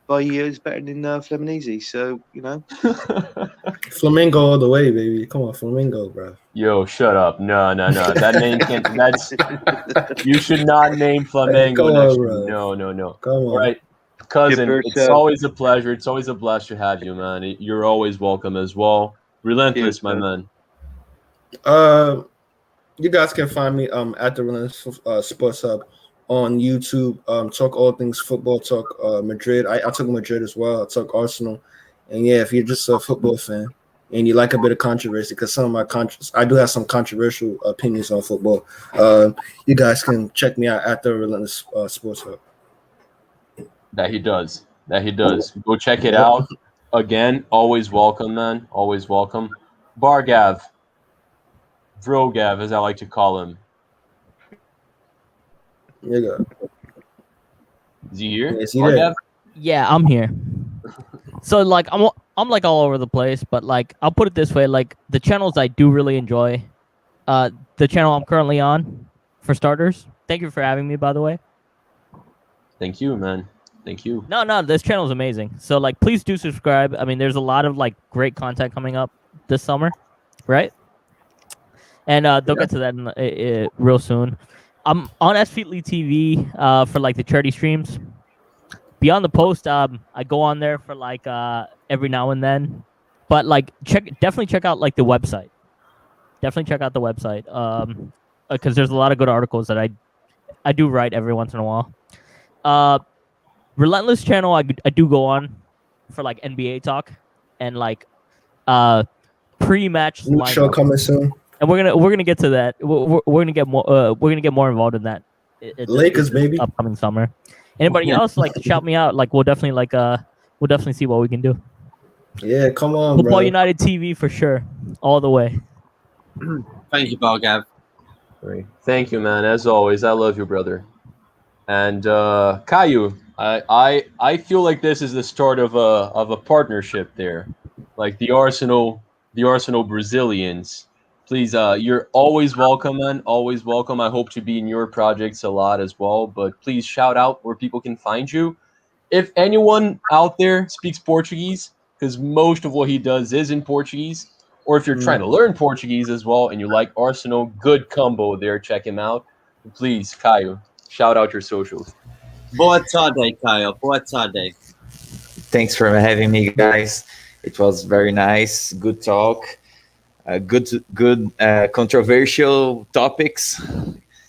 Bahia is better than Fluminense. So, you know. Flamingo all the way, baby. Come on, Flamingo, bro. Yo, shut up. No. That name can't. That's. You should not name Flamengo. Come next on, year. bro. No. Come on. All right, cousin. Chipper, It's always a pleasure. It's always a blast to have you, man. You're always welcome as well. Relentless, Cheers, my man. man. You guys can find me at the Relentless Sports Hub on YouTube. Talk all things football. Talk Madrid. I talk Madrid as well. I talk Arsenal. And yeah, if you're just a football fan and you like a bit of controversy, because some of my I do have some controversial opinions on football. You guys can check me out at the Relentless Sports Hub. That he does. Go check it out. Again, always welcome, man. Always welcome. Bargav. Vrogav, as I like to call him. Yeah. Is he here? Is he there? Bargav? Yeah, I'm here. So like I'm like all over the place, but like I'll put it this way: like the channels I do really enjoy, the channel I'm currently on, for starters. Thank you for having me, by the way. Thank you, man. Thank you. No, this channel is amazing. So like, please do subscribe. I mean, there's a lot of like great content coming up this summer, right? And they'll get to that real soon. I'm on S Feetly TV for like the charity streams. Beyond the Post, I go on there for like every now and then, but like definitely check out like the website. Definitely check out the website because there's a lot of good articles that I do write every once in a while. Relentless channel, I do go on for like NBA talk and like pre-match New show coming soon. and we're gonna get to that. We're gonna get more involved in that. Lakers, baby. Upcoming summer. Anybody else like shout me out? Like we'll definitely see what we can do. Yeah, come on, Football bro. United TV for sure, all the way. Thank you, Bargav. Great. Thank you, man. As always, I love you, brother. And Caio, I feel like this is the start of a partnership there, like the Arsenal Brazilians. Please, you're always welcome, man. Always welcome. I hope to be in your projects a lot as well. But please shout out where people can find you. If anyone out there speaks Portuguese, because most of what he does is in Portuguese, or if you're trying to learn Portuguese as well and you like Arsenal, good combo there. Check him out. Please, Caio, shout out your socials. Boa tarde, Kyle. Boa tarde. Thanks for having me, guys. It was very nice. Good talk. Good controversial topics.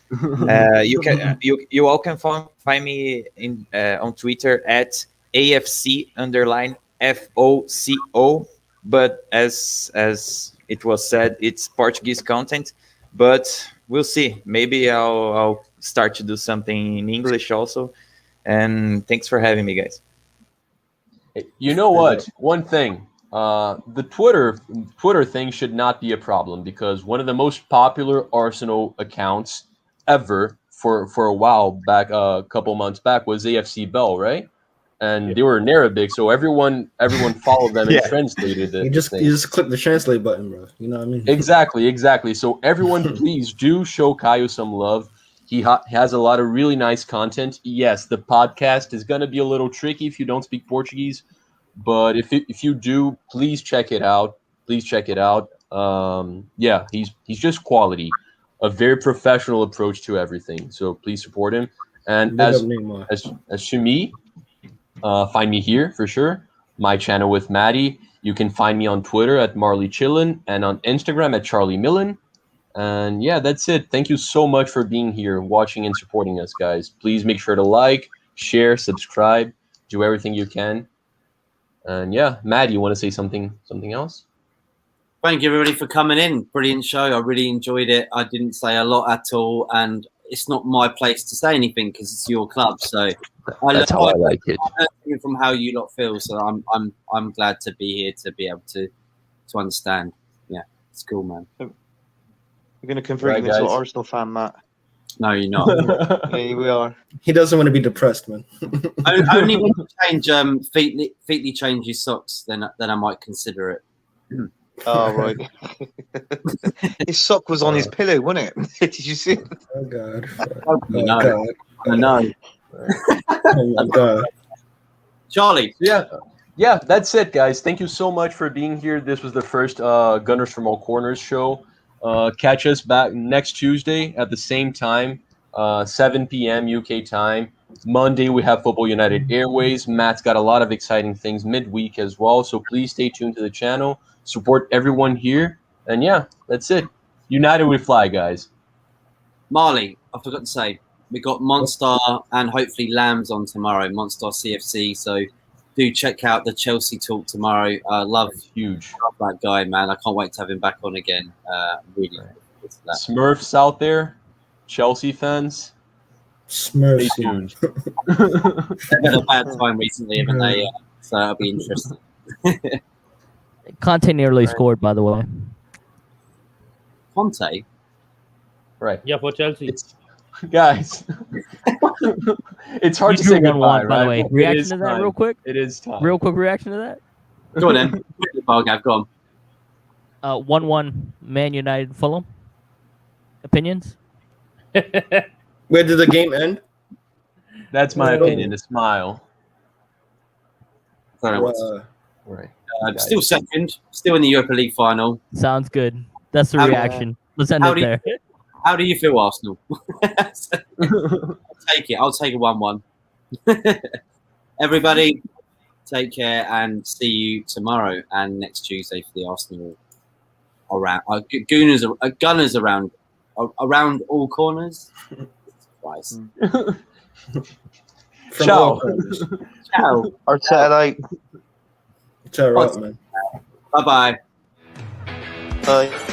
You all can find me on Twitter at AFC_FOCO. But as it was said, it's Portuguese content. But we'll see. Maybe I'll start to do something in English also. And thanks for having me, guys. You know what? One thing. The Twitter thing should not be a problem because one of the most popular Arsenal accounts ever for a while back, a couple months back, was AFC Bell, right? And they were in Arabic, so everyone followed them and translated it. You just click the translate button, bro. You know what I mean? Exactly. So everyone, please do show Caio some love. He has a lot of really nice content. Yes, the podcast is going to be a little tricky if you don't speak Portuguese. But if you do, please check it out. Yeah, he's just quality. a very professional approach to everything. So please support him. And Big as up Neymar. as to me, find me here for sure. My channel with Maddie. You can find me on Twitter at Marley Chillin and on Instagram at Charlie Millen. And yeah, that's it. Thank you so much for being here, watching and supporting us, guys. Please make sure to like, share, subscribe, do everything you can. And yeah, Maddie, you want to say something else? Thank you, everybody, for coming in. Brilliant show. I really enjoyed it. I didn't say a lot at all, and it's not my place to say anything because it's your club. So That's how I like it. I learned from how you lot feel. So I'm glad to be here to be able to understand. Yeah, it's cool, man. We're going to convert Right, you into an guys. Arsenal fan, Matt. No, you're not. Yeah, we are. He doesn't want to be depressed, man. Only when you change Feetly change his socks, then I might consider it. Oh, right. His sock was on his pillow, wasn't it? Did you see it? Oh God. No. God. I know. Oh my God. Charlie. Yeah, that's it, guys. Thank you so much for being here. This was the first Gunners from All Corners show. Catch us back next Tuesday at the same time, 7 p.m. UK time. Monday, we have Football United Airways. Matt's got a lot of exciting things midweek as well. So please stay tuned to the channel. Support everyone here. And yeah, that's it. United we fly, guys. Marley, I forgot to say, we got Monster and hopefully Lambs on tomorrow, Monster CFC. So do check out the Chelsea talk tomorrow. Love Huge. that guy, man. I can't wait to have him back on again. Really. Smurfs out there, Chelsea fans, Smurfs. stay tuned. They've had a bad time recently, haven't they? So that'll be interesting. Conte nearly scored, by the way. Conte? Right. Yeah, for Chelsea. Guys, it's hard to You say drew 1-1, goodbye, by the right? way. Reaction to that real quick? It is time. Real quick reaction to that? Go on then. Bargav, go on. 1-1 Man United Fulham. Opinions? Where did the game end? That's my opinion. A smile. Sorry, what's- Right. still second, still in the Europa League final. Sounds good. That's the How- reaction. Let's end how it do you- there. How do you feel, Arsenal? I'll take it. I'll take a 1-1. Everybody, take care and see you tomorrow and next Tuesday for the Arsenal around Gunners around all corners. Christ. From Ciao. all corners. Ciao. Arteta, like, Tear up, man. Bye-bye. bye.